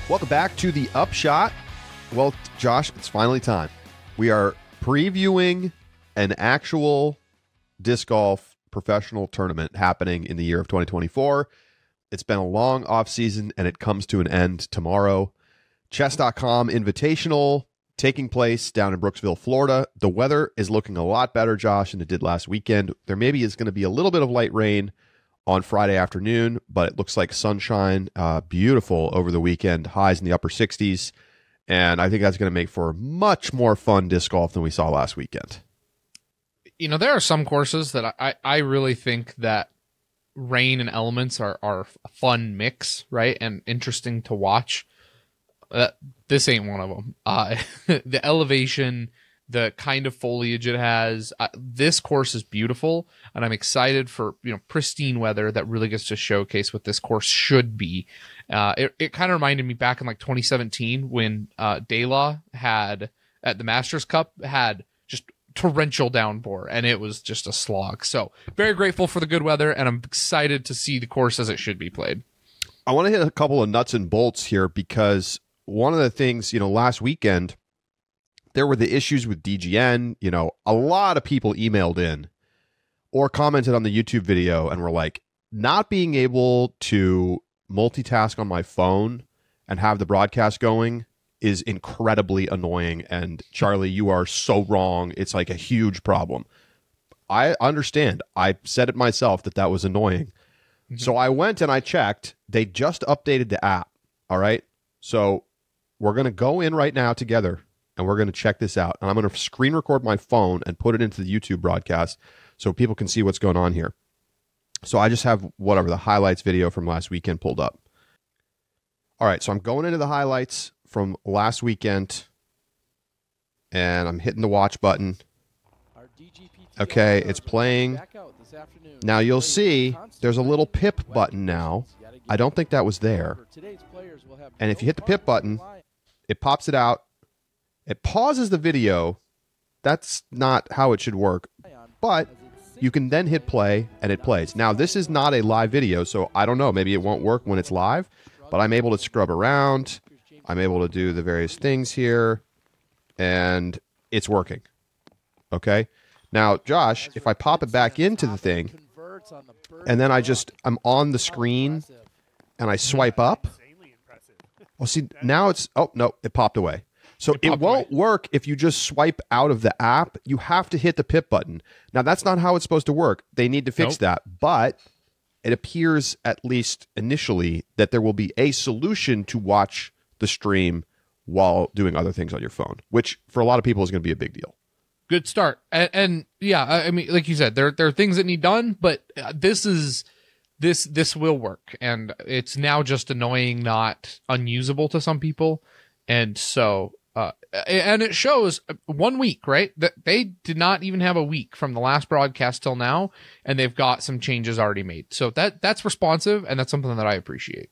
Welcome back to the Upshot. Well, Josh, it's finally time. We are previewing an actual disc golf professional tournament happening in the year of 2024. It's been a long off season, and it comes to an end tomorrow. Chess.com Invitational taking place down in Brooksville, Florida. The weather is looking a lot better, Josh, than it did last weekend. There maybe is going to be a little bit of light rain on Friday afternoon, but it looks like sunshine, beautiful over the weekend, highs in the upper 60s, and I think that's going to make for much more fun disc golf than we saw last weekend. You know, there are some courses that I really think that rain and elements are a fun mix, right, and interesting to watch. This ain't one of them. The elevation, the kind of foliage it has. This course is beautiful, and I'm excited for pristine weather that really gets to showcase what this course should be. It kind of reminded me back in like 2017 when De La had at the Masters Cup had just torrential downpour, and it was just a slog. So very grateful for the good weather, and I'm excited to see the course as it should be played. I want to hit a couple of nuts and bolts here because one of the things, last weekend, there were the issues with DGN. A lot of people emailed in or commented on the YouTube video and were like, not being able to multitask on my phone and have the broadcast going is incredibly annoying. And Charlie, you are so wrong. It's like a huge problem. I understand. I said it myself that was annoying. Mm-hmm. So I went and I checked. They just updated the app. All right. So we're going to go in right now together and we're going to check this out. And I'm going to screen record my phone and put it into the YouTube broadcast so people can see what's going on here. So I just have the highlights video from last weekend pulled up. All right, so I'm going into the highlights from last weekend. and I'm hitting the watch button. Okay, it's playing. Now you'll see there's a little pip button now. I don't think that was there. And if you hit the pip button, it pops it out. It pauses the video. That's not how it should work. But you can then hit play, and it plays. Now, this is not a live video, so I don't know. Maybe it won't work when it's live, but I'm able to scrub around. I'm able to do the various things here, and it's working. Okay? Now, Josh, if I pop it back into the thing, and then I'm on the screen, and I swipe up. Oh, see, now it's, oh, no, it popped away. So it won't work if you just swipe out of the app. You have to hit the pip button. Now, that's not how it's supposed to work. They need to fix that. But it appears, at least initially, that there will be a solution to watch the stream while doing other things on your phone, which for a lot of people is going to be a big deal. Good start. And yeah, I mean, like you said, there are things that need done, but this will work. And it's now just annoying, not unusable to some people. And so, and it shows 1 week, right? That they did not even have a week from the last broadcast till now, and they've got some changes already made. So that's responsive, and that's something that I appreciate.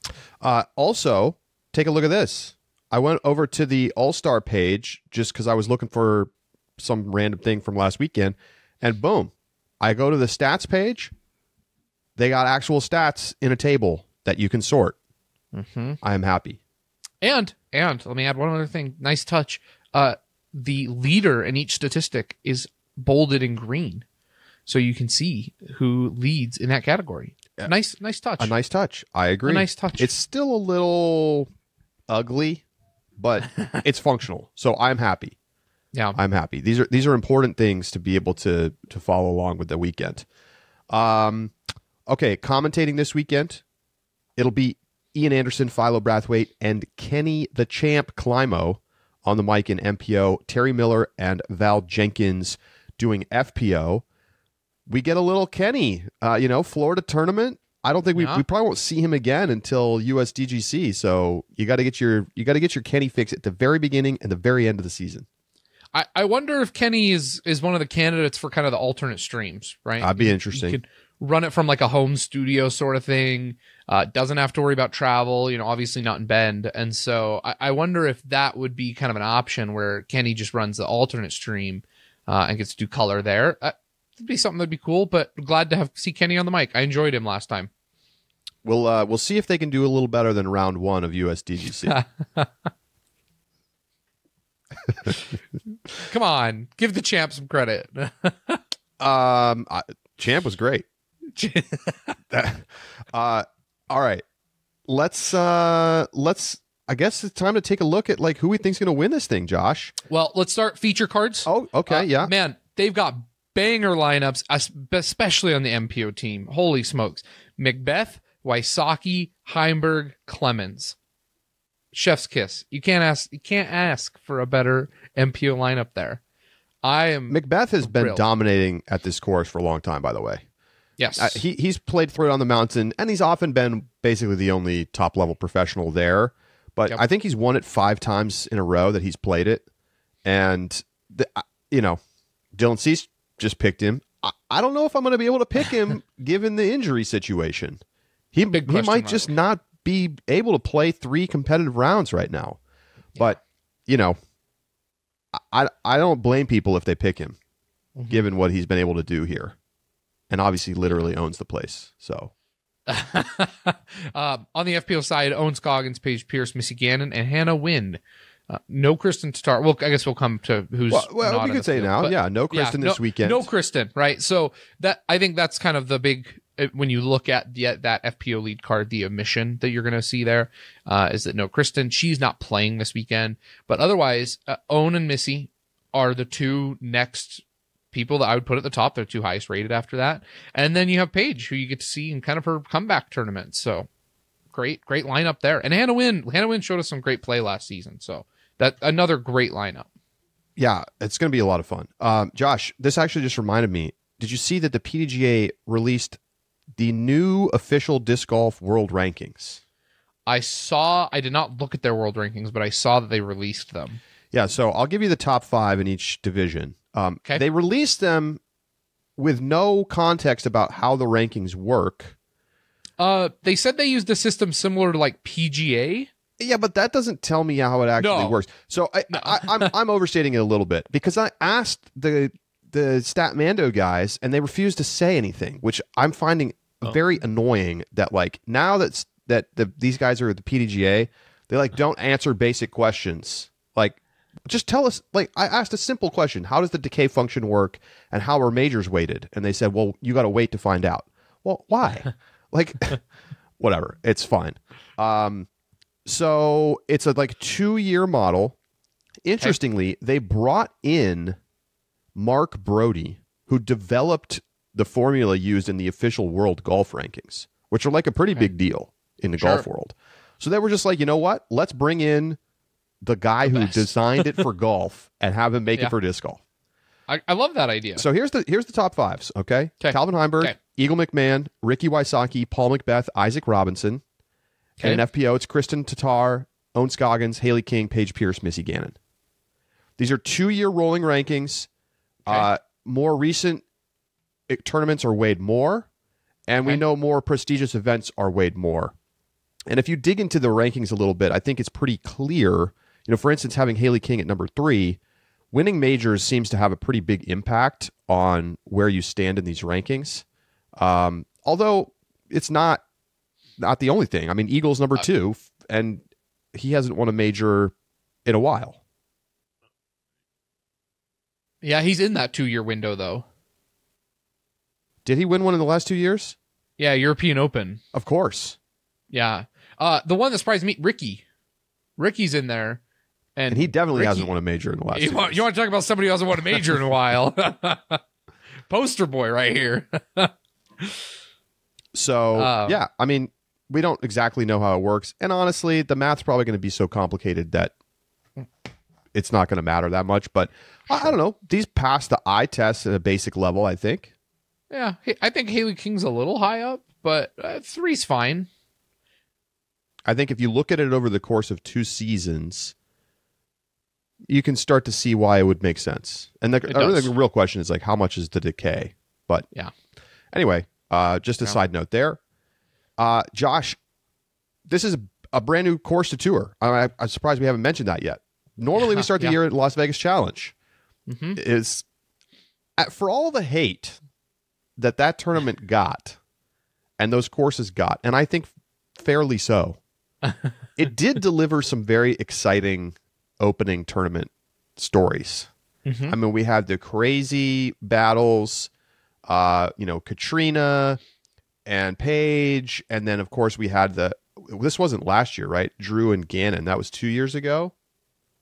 Also, take a look at this. I went over to the All-Star page just because I was looking for some random thing from last weekend, and boom, I go to the stats page. They got actual stats in a table that you can sort. Mm-hmm. I am happy. And let me add one other thing. Nice touch. The leader in each statistic is bolded in green, so you can see who leads in that category. Yeah. Nice touch. A nice touch. I agree. A nice touch. It's still a little ugly, but it's functional. So I'm happy. Yeah, I'm happy. These are important things to be able to follow along with the weekend. Okay, commentating this weekend, it'll be Ian Anderson, Philo Brathwaite, and Kenny the Champ Climo on the mic in MPO, Terry Miller and Val Jenkins doing FPO. We get a little Kenny, Florida tournament. I don't think we probably won't see him again until USDGC. So you got to get your Kenny fix at the very beginning and the very end of the season. I wonder if Kenny is one of the candidates for kind of the alternate streams, right? That'd be interesting. You could run it from like a home studio sort of thing. Doesn't have to worry about travel, obviously not in Bend. And so I wonder if that would be kind of an option where Kenny just runs the alternate stream and gets to do color there. That'd be something that'd be cool, but glad to see Kenny on the mic. I enjoyed him last time. We'll see if they can do a little better than round 1 of USDGC. Come on, give the champ some credit. Champ was great. All right, let's. I guess it's time to take a look at who we think's going to win this thing, Josh. Well, let's start feature cards. Oh, okay, yeah. Man, they've got banger lineups, especially on the MPO team. Holy smokes! McBeth, Wysocki, Heimberg, Clemens. Chef's kiss. You can't ask for a better MPO lineup there. McBeth has been dominating at this course for a long time, by the way. Yes. He's played through it on the mountain, and he's often been basically the only top-level professional there. But yep. I think he's won it 5 times in a row that he's played it. And, Dylan Cease just picked him. I don't know if I'm going to be able to pick him given the injury situation. He might just not be able to play 3 competitive rounds right now. Yeah. But, I don't blame people if they pick him, given what he's been able to do here. And obviously literally owns the place. So on the FPO side, owns Scoggins, Paige Pierce, Missy Gannon, and Hannah Wynn. No Kristen Tatar. Well, I guess we'll come to who's well not we could say field, now. Yeah, no Kristen this weekend. No Kristen, right? So I think that's kind of the big, when you look at that FPO lead card, the omission that you're going to see there is that no Kristen. She's not playing this weekend. But otherwise, Owen and Missy are the 2 next people that I would put at the top. They're 2 highest rated after that. And then you have Paige, who you get to see in kind of her comeback tournament. So great lineup there. And Hannah Wynn showed us some great play last season. So that another great lineup. Yeah, it's going to be a lot of fun. Josh, this actually just reminded me. Did you see that the PDGA released the new official disc golf world rankings? I did not look at their world rankings, but I saw that they released them. Yeah, so I'll give you the top 5 in each division. Okay. They released them with no context about how the rankings work. They said they used a system similar to like PGA. Yeah, but that doesn't tell me how it actually works. So I'm overstating it a little bit because I asked the Statmando guys and they refused to say anything, which I'm finding very annoying. That like now that these guys are at the PDGA, they like don't answer basic questions. Like, just tell us. Like, I asked a simple question: how does the decay function work, and how are majors weighted? And they said, well, you got to wait to find out. Well, why? Like, whatever. It's fine. So it's a like 2-year model. Interestingly, they brought in Mark Brody, who developed the formula used in the official world golf rankings, which are like a pretty big deal in the golf world. So they were just like, you know what? Let's bring in the guy who designed it for golf and have him make it for disc golf. I love that idea. So here's the top 5s, okay? Calvin Heimberg, Eagle McMahon, Ricky Wysocki, Paul McBeth, Isaac Robinson. And in FPO, it's Kristen Tatar, Owen Scoggins, Haley King, Paige Pierce, Missy Gannon. These are 2-year rolling rankings. More recent tournaments are weighed more, and we know more prestigious events are weighed more. And if you dig into the rankings a little bit, I think it's pretty clear. You know, for instance, having Haley King at number 3, winning majors seems to have a pretty big impact on where you stand in these rankings. Although it's not the only thing. I mean, Eagle's number 2, and he hasn't won a major in a while. Yeah, he's in that 2-year window, though. Did he win one in the last 2 years? Yeah, European Open. Of course. Yeah. The one that surprised me, Ricky. Ricky's in there. And he definitely hasn't won a major in the last 2 years. You want to talk about somebody who hasn't won a major in a while? Poster boy right here. So, yeah, I mean, we don't exactly know how it works. And honestly, the math's probably going to be so complicated that it's not going to matter that much. But I don't know. These pass the eye test at a basic level, I think. Yeah, I think Haley King's a little high up, but 3's fine. I think if you look at it over the course of 2 seasons, you can start to see why it would make sense. And the real question is like, how much is the decay? But yeah. Anyway, just a side note there. Josh, this is a brand new course to tour. I'm surprised we haven't mentioned that yet. Normally we start the year at Las Vegas Challenge. Is for all the hate that tournament got and those courses got, and I think fairly so, it did deliver some very exciting opening tournament stories. I mean, we had the crazy battles, Katrina and Paige, and then of course we had this wasn't last year, right? Drew and Gannon. That was 2 years ago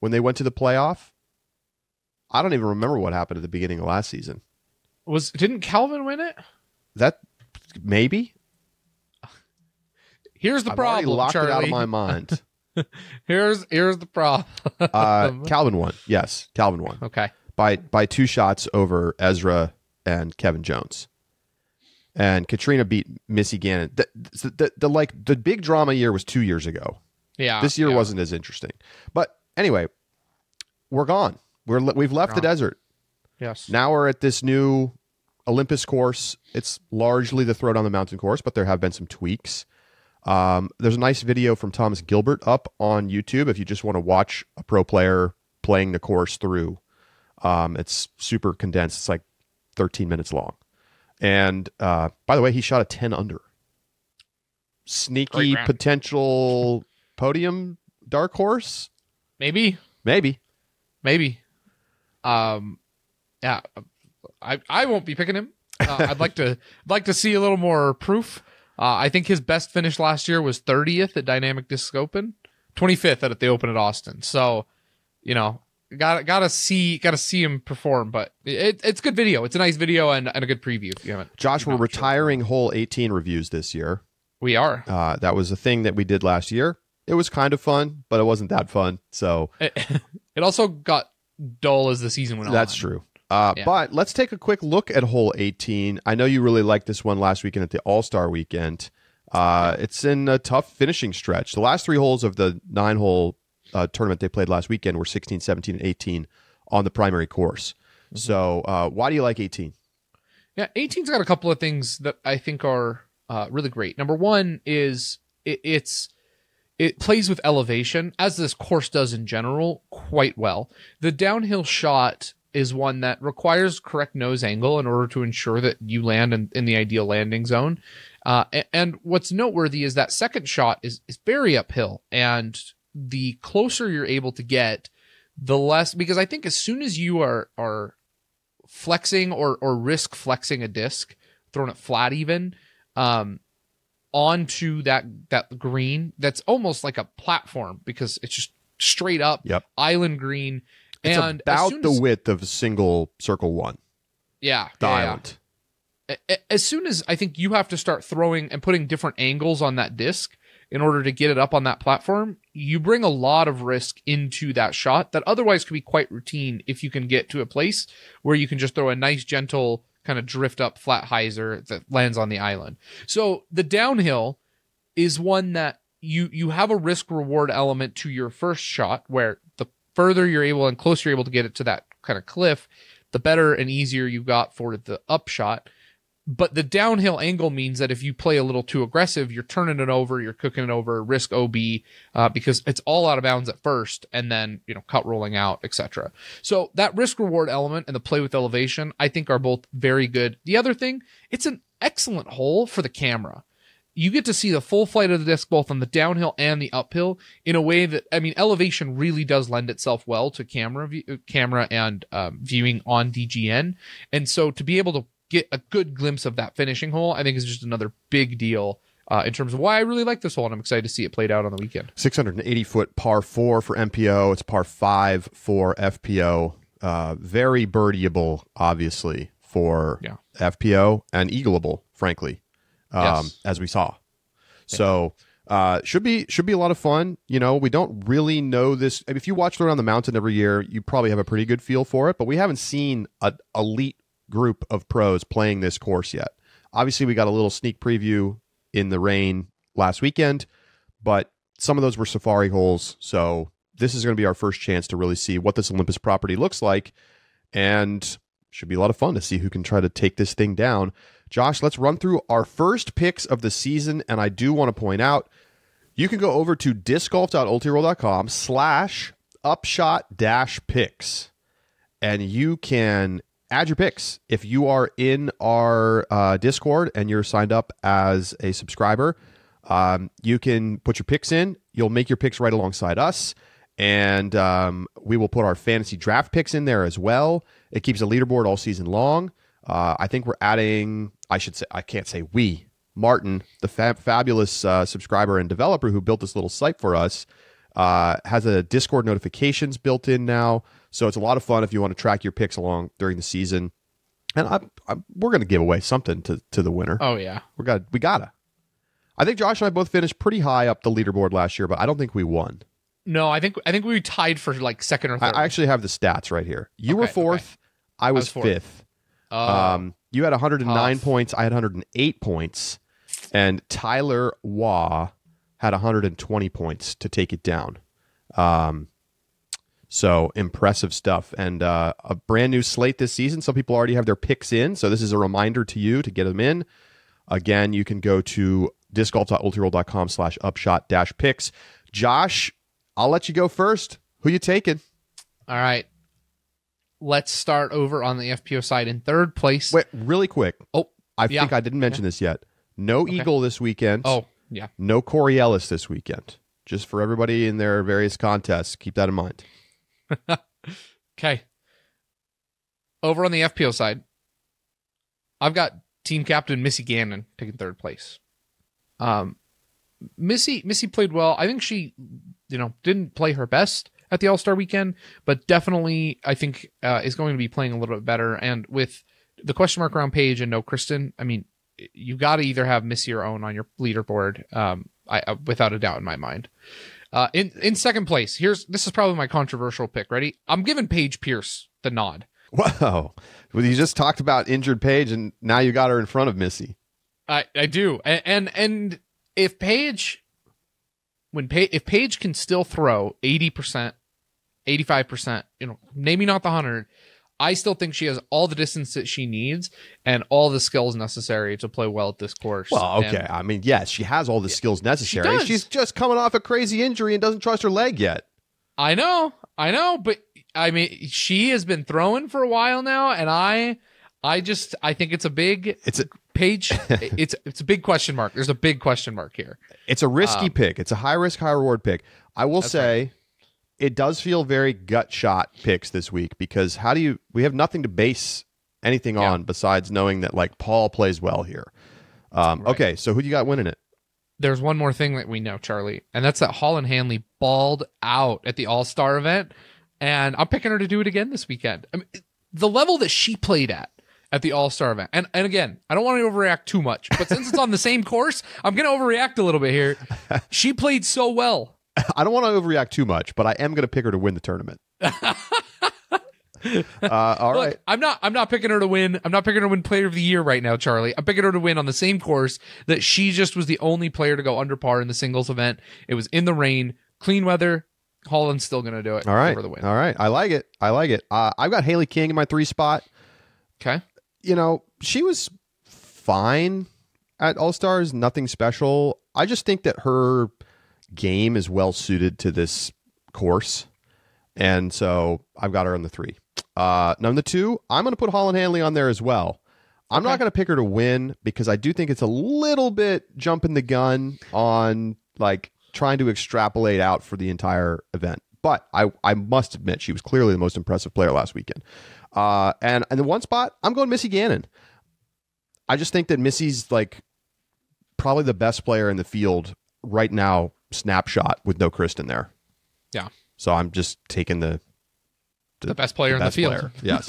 when they went to the playoff. I don't even remember what happened at the beginning of last season. Didn't Calvin win it? That maybe. Here's the problem. I've already locked Charlie. it out of my mind. Here's the problem. Calvin won. Yes, Calvin won. Okay. By 2 shots over Ezra and Kevin Jones. And Katrina beat Missy Gannon. The big drama year was 2 years ago. Yeah. This year wasn't as interesting. But anyway, we're gone. We've left the desert. Yes. Now we're at this new Olympus course. It's largely the Throwdown the Mountain course, but there have been some tweaks. There's a nice video from Thomas Gilbert up on YouTube if you just want to watch a pro player playing the course through. It's super condensed. It's like 13 minutes long. And by the way, he shot a 10 under. Sneaky potential podium dark horse? Maybe. Yeah, I won't be picking him. I'd like to see a little more proof. I think his best finish last year was 30th at Dynamic Disc Open, 25th at the Open at Austin. So, gotta see him perform. But it's good video. It's a nice video and a good preview. If you haven't, Josh, we're retiring hole 18 reviews this year. We are. That was a thing that we did last year. It was kind of fun, but it wasn't that fun. So it also got dull as the season went on. That's true. But let's take a quick look at hole 18. I know you really liked this one last weekend at the All-Star weekend. It's in a tough finishing stretch. The last 3 holes of the 9-hole tournament they played last weekend were 16, 17, and 18 on the primary course. So why do you like 18? Yeah, 18's got a couple of things that I think are really great. Number one is it plays with elevation, as this course does in general, quite well. The downhill shot is one that requires correct nose angle in order to ensure that you land in the ideal landing zone. And what's noteworthy is that second shot is very uphill, and the closer you're able to get, the less, because I think as soon as you are flexing or risk flexing a disc, throwing it flat even, onto that green, that's almost like a platform because it's just straight up island green. It's and about the width of a single circle one. Yeah. The island. As soon as I think you have to start throwing and putting different angles on that disc in order to get it up on that platform, you bring a lot of risk into that shot that otherwise could be quite routine if you can get to a place where you can just throw a nice, gentle kind of drift up flat hyzer that lands on the island. So the downhill is one that you have a risk reward element to your first shot, where the further you're able and closer you're able to get it to that kind of cliff, the better and easier you got for the upshot. But the downhill angle means that if you play a little too aggressive, you're turning it over, you're cooking it over, risk OB, because it's all out of bounds at first, and then, cut rolling out, etc. So that risk reward element and the play with elevation, I think, are both very good. The other thing, it's an excellent hole for the camera. You get to see the full flight of the disc both on the downhill and the uphill in a way that, elevation really does lend itself well to camera and viewing on DGN. And so to be able to get a good glimpse of that finishing hole, I think is just another big deal in terms of why I really like this hole, and I'm excited to see it played out on the weekend. 680-foot par 4 for MPO. It's par 5 for FPO. Very birdieable, obviously, for FPO, and eagleable, frankly, as we saw. So should be a lot of fun. We don't really know this. If you watch Around the Mountain every year, you probably have a pretty good feel for it, but we haven't seen an elite group of pros playing this course yet. Obviously, we got a little sneak preview in the rain last weekend, but some of those were safari holes. So this is going to be our first chance to really see what this Olympus property looks like, and should be a lot of fun to see who can try to take this thing down. Josh, let's run through our first picks of the season, and I do want to point out, you can go over to discgolf.ultiroll.com/upshot-picks, and you can add your picks. If you are in our Discord and you're signed up as a subscriber, you can put your picks in. You'll make your picks right alongside us, and we will put our fantasy draft picks in there as well. It keeps a leaderboard all season long. I think we're adding, I can't say we, Martin, the fabulous subscriber and developer who built this little site for us, has a Discord notifications built in now. So it's a lot of fun if you want to track your picks along during the season. And we're going to give away something to the winner. Oh, yeah. We gotta. I think Josh and I both finished pretty high up the leaderboard last year, but I don't think we won. No, I think we tied for like second or third. I actually have the stats right here. You were fourth. Okay. I was fifth. You had 109 points. I had 108 points. And Tyler Waugh had 120 points to take it down. So impressive stuff. And a brand new slate this season. Some people already have their picks in. So this is a reminder to you to get them in. Again, you can go to discgolf.ultiroll.com/upshot-picks. Josh, I'll let you go first. Who you taking? All right. Let's start over on the FPO side in third place. Wait, really quick. I think I didn't mention this yet. No Eagle this weekend. Oh, yeah. No Corey Ellis this weekend. Just for everybody in their various contests. Keep that in mind. Okay. Over on the FPO side, I've got team captain Missy Gannon taking third place. Missy played well. I think she, didn't play her best at the All-Star weekend, but definitely I think is going to be playing a little bit better. And with the question mark around Paige and no Kristen, you got to either have Missy or Owen on your leaderboard, without a doubt in my mind. In second place, this is probably my controversial pick. Ready? I'm giving Paige Pierce the nod. Wow. Well, you just talked about injured Paige, and now you got her in front of Missy. I do. And if Paige if Paige can still throw 80%, 85%, maybe not the 100, I still think she has all the distance that she needs and all the skills necessary to play well at this course. Well, okay. And, I mean, yes, she has all the skills necessary. She does. She's just coming off a crazy injury and doesn't trust her leg yet. I know, but I mean, she has been throwing for a while now, and I think it's a big Paige. It's a big question mark. There's a big question mark here. It's a risky pick. It's a high risk, high reward pick. I will say. Right. It does feel very gut shot picks this week because we have nothing to base anything on besides knowing that like Paul plays well here. Right. Okay, so who do you got winning it? There's one more thing that we know, Charlie, and that's that Holland Hanley balled out at the All-Star event, and I'm picking her to do it again this weekend. I mean, the level that she played at the All-Star event, and again, I don't want to overreact too much, but since it's on the same course, I'm going to overreact a little bit here. She played so well. I don't want to overreact too much, but I am going to pick her to win the tournament. All right. I'm not picking her to win. I'm not picking her to win Player of the Year right now, Charlie. I'm picking her to win on the same course that she just was the only player to go under par in the singles event. It was in the rain, clean weather. Holland's still going to do it. All right. For the win. All right. I like it. I've got Haley King in my 3 spot. Okay. She was fine at All-Stars. Nothing special. I just think that her game is well suited to this course, and so I've got her on the 3. Number 2, I'm going to put Holland Hanley on there as well. I'm not going to pick her to win because I do think it's a little bit jumping the gun on like trying to extrapolate out for the entire event. But I must admit she was clearly the most impressive player last weekend. And in the 1 spot, I'm going Missy Gannon. I just think that Missy's like probably the best player in the field right now. Snapshot with no Kristen there. Yeah. So I'm just taking the best player in the field. Player. Yes.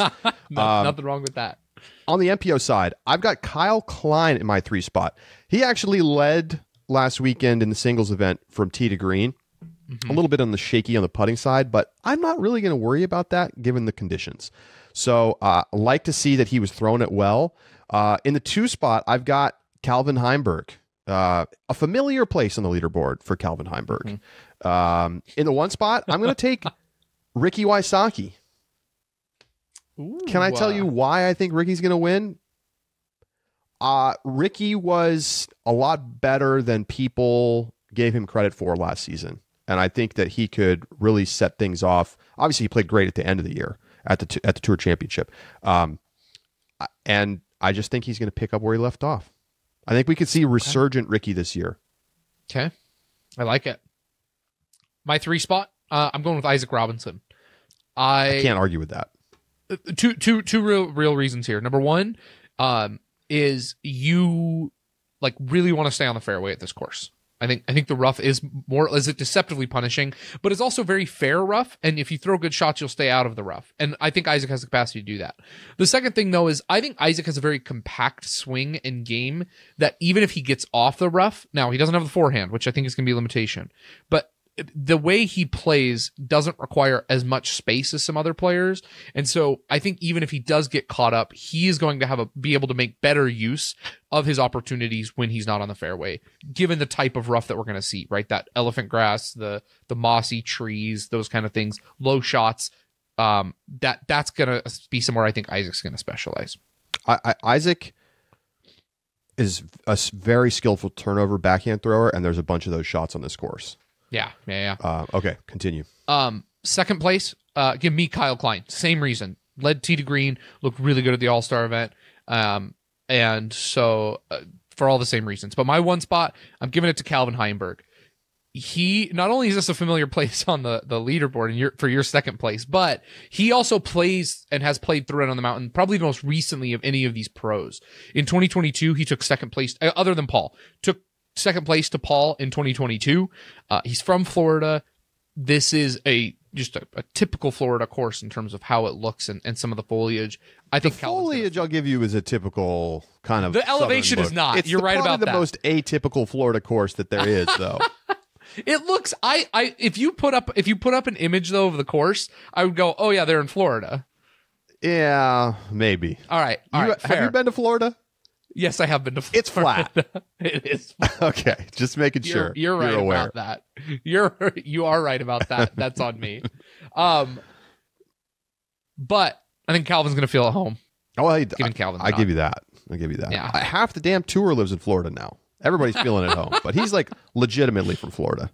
Nothing wrong with that. On the MPO side, I've got Kyle Klein in my 3 spot. He actually led last weekend in the singles event from tee to green. A little bit on the putting side, but I'm not really going to worry about that given the conditions. So I like to see that he was throwing it well. In the 2 spot, I've got Calvin Heimberg. A familiar place on the leaderboard for Calvin Heimberg. In the 1 spot, I'm going to take Ricky Wysocki. Can I tell you why I think Ricky's going to win? Ricky was a lot better than people gave him credit for last season. And I think that he could really set things off. Obviously, he played great at the end of the year at the Tour Championship. And I just think he's going to pick up where he left off. I think we could see resurgent Ricky this year. Okay. I like it. My 3 spot, I'm going with Isaac Robinson. I can't argue with that. Two real reasons here. Number 1 is you like really want to stay on the fairway at this course. I think the rough is deceptively punishing, but it's also very fair rough. And if you throw good shots, you'll stay out of the rough. And I think Isaac has the capacity to do that. The second thing, though, is I think Isaac has a very compact swing and game that even if he gets off the rough, now he doesn't have the forehand, which I think is going to be a limitation, but the way he plays doesn't require as much space as some other players. And so I think even if he does get caught up, he is going to be able to make better use of his opportunities when he's not on the fairway, given the type of rough that we're going to see, right? That elephant grass, the mossy trees, those kind of things, low shots. That's going to be somewhere I think Isaac's going to specialize. Isaac is a very skillful turnover backhand thrower, and there's a bunch of those shots on this course. Yeah. Okay, continue. Second place, give me Kyle Klein. Same reason. Led tee to green, looked really good at the All-Star event. And so for all the same reasons. But my 1 spot, I'm giving it to Calvin Heimberg. He not only is this a familiar place on the leaderboard for your second place, but he also plays and has played through it on the mountain probably the most recently of any of these pros. In 2022, he took second place, other than Paul, took second place to Paul in 2022. He's from Florida. This is just a typical Florida course in terms of how it looks and some of the foliage. I think the foliage I'll give you is a typical kind of. The elevation is not. You're right about that. It's the most atypical Florida course that there is, though. It looks. If you put up an image though of the course, I would go, oh yeah, they're in Florida. Yeah, maybe. All right. Have you been to Florida? Yes, I have been to Florida. It's flat. It is. Okay, just making sure. You're right aware. about that. You are right about that. That's on me. But I think Calvin's going to feel at home. Oh, Calvin the I nod. give you that. I give you that. Yeah. Half the damn tour lives in Florida now. Everybody's feeling at home, but he's like legitimately from Florida.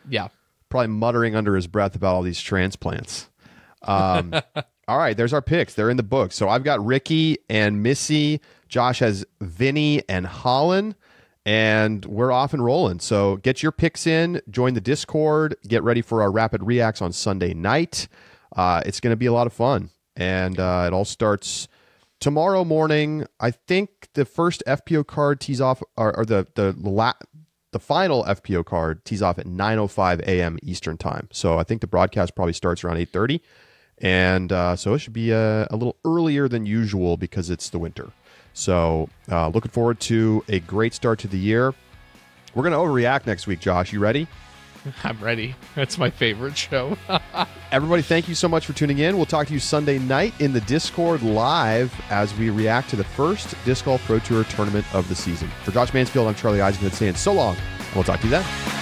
Yeah. Probably muttering under his breath about all these transplants. All right, there's our picks. They're in the book. So I've got Ricky and Missy. Josh has Vinny and Holland, and we're off and rolling. So get your picks in, join the Discord, get ready for our Rapid Reacts on Sunday night. It's going to be a lot of fun, and it all starts tomorrow morning. I think the first FPO card tees off, or the final FPO card tees off at 9:05 a.m. Eastern time. So I think the broadcast probably starts around 8:30, and so it should be a little earlier than usual because it's the winter. So looking forward to a great start to the year. We're going to overreact next week, Josh. You ready? I'm ready. That's my favorite show. Everybody, thank you so much for tuning in. We'll talk to you Sunday night in the Discord live as we react to the first Disc Golf Pro Tour tournament of the season. For Josh Mansfield, I'm Charlie Eisenhood saying so long, and we'll talk to you then.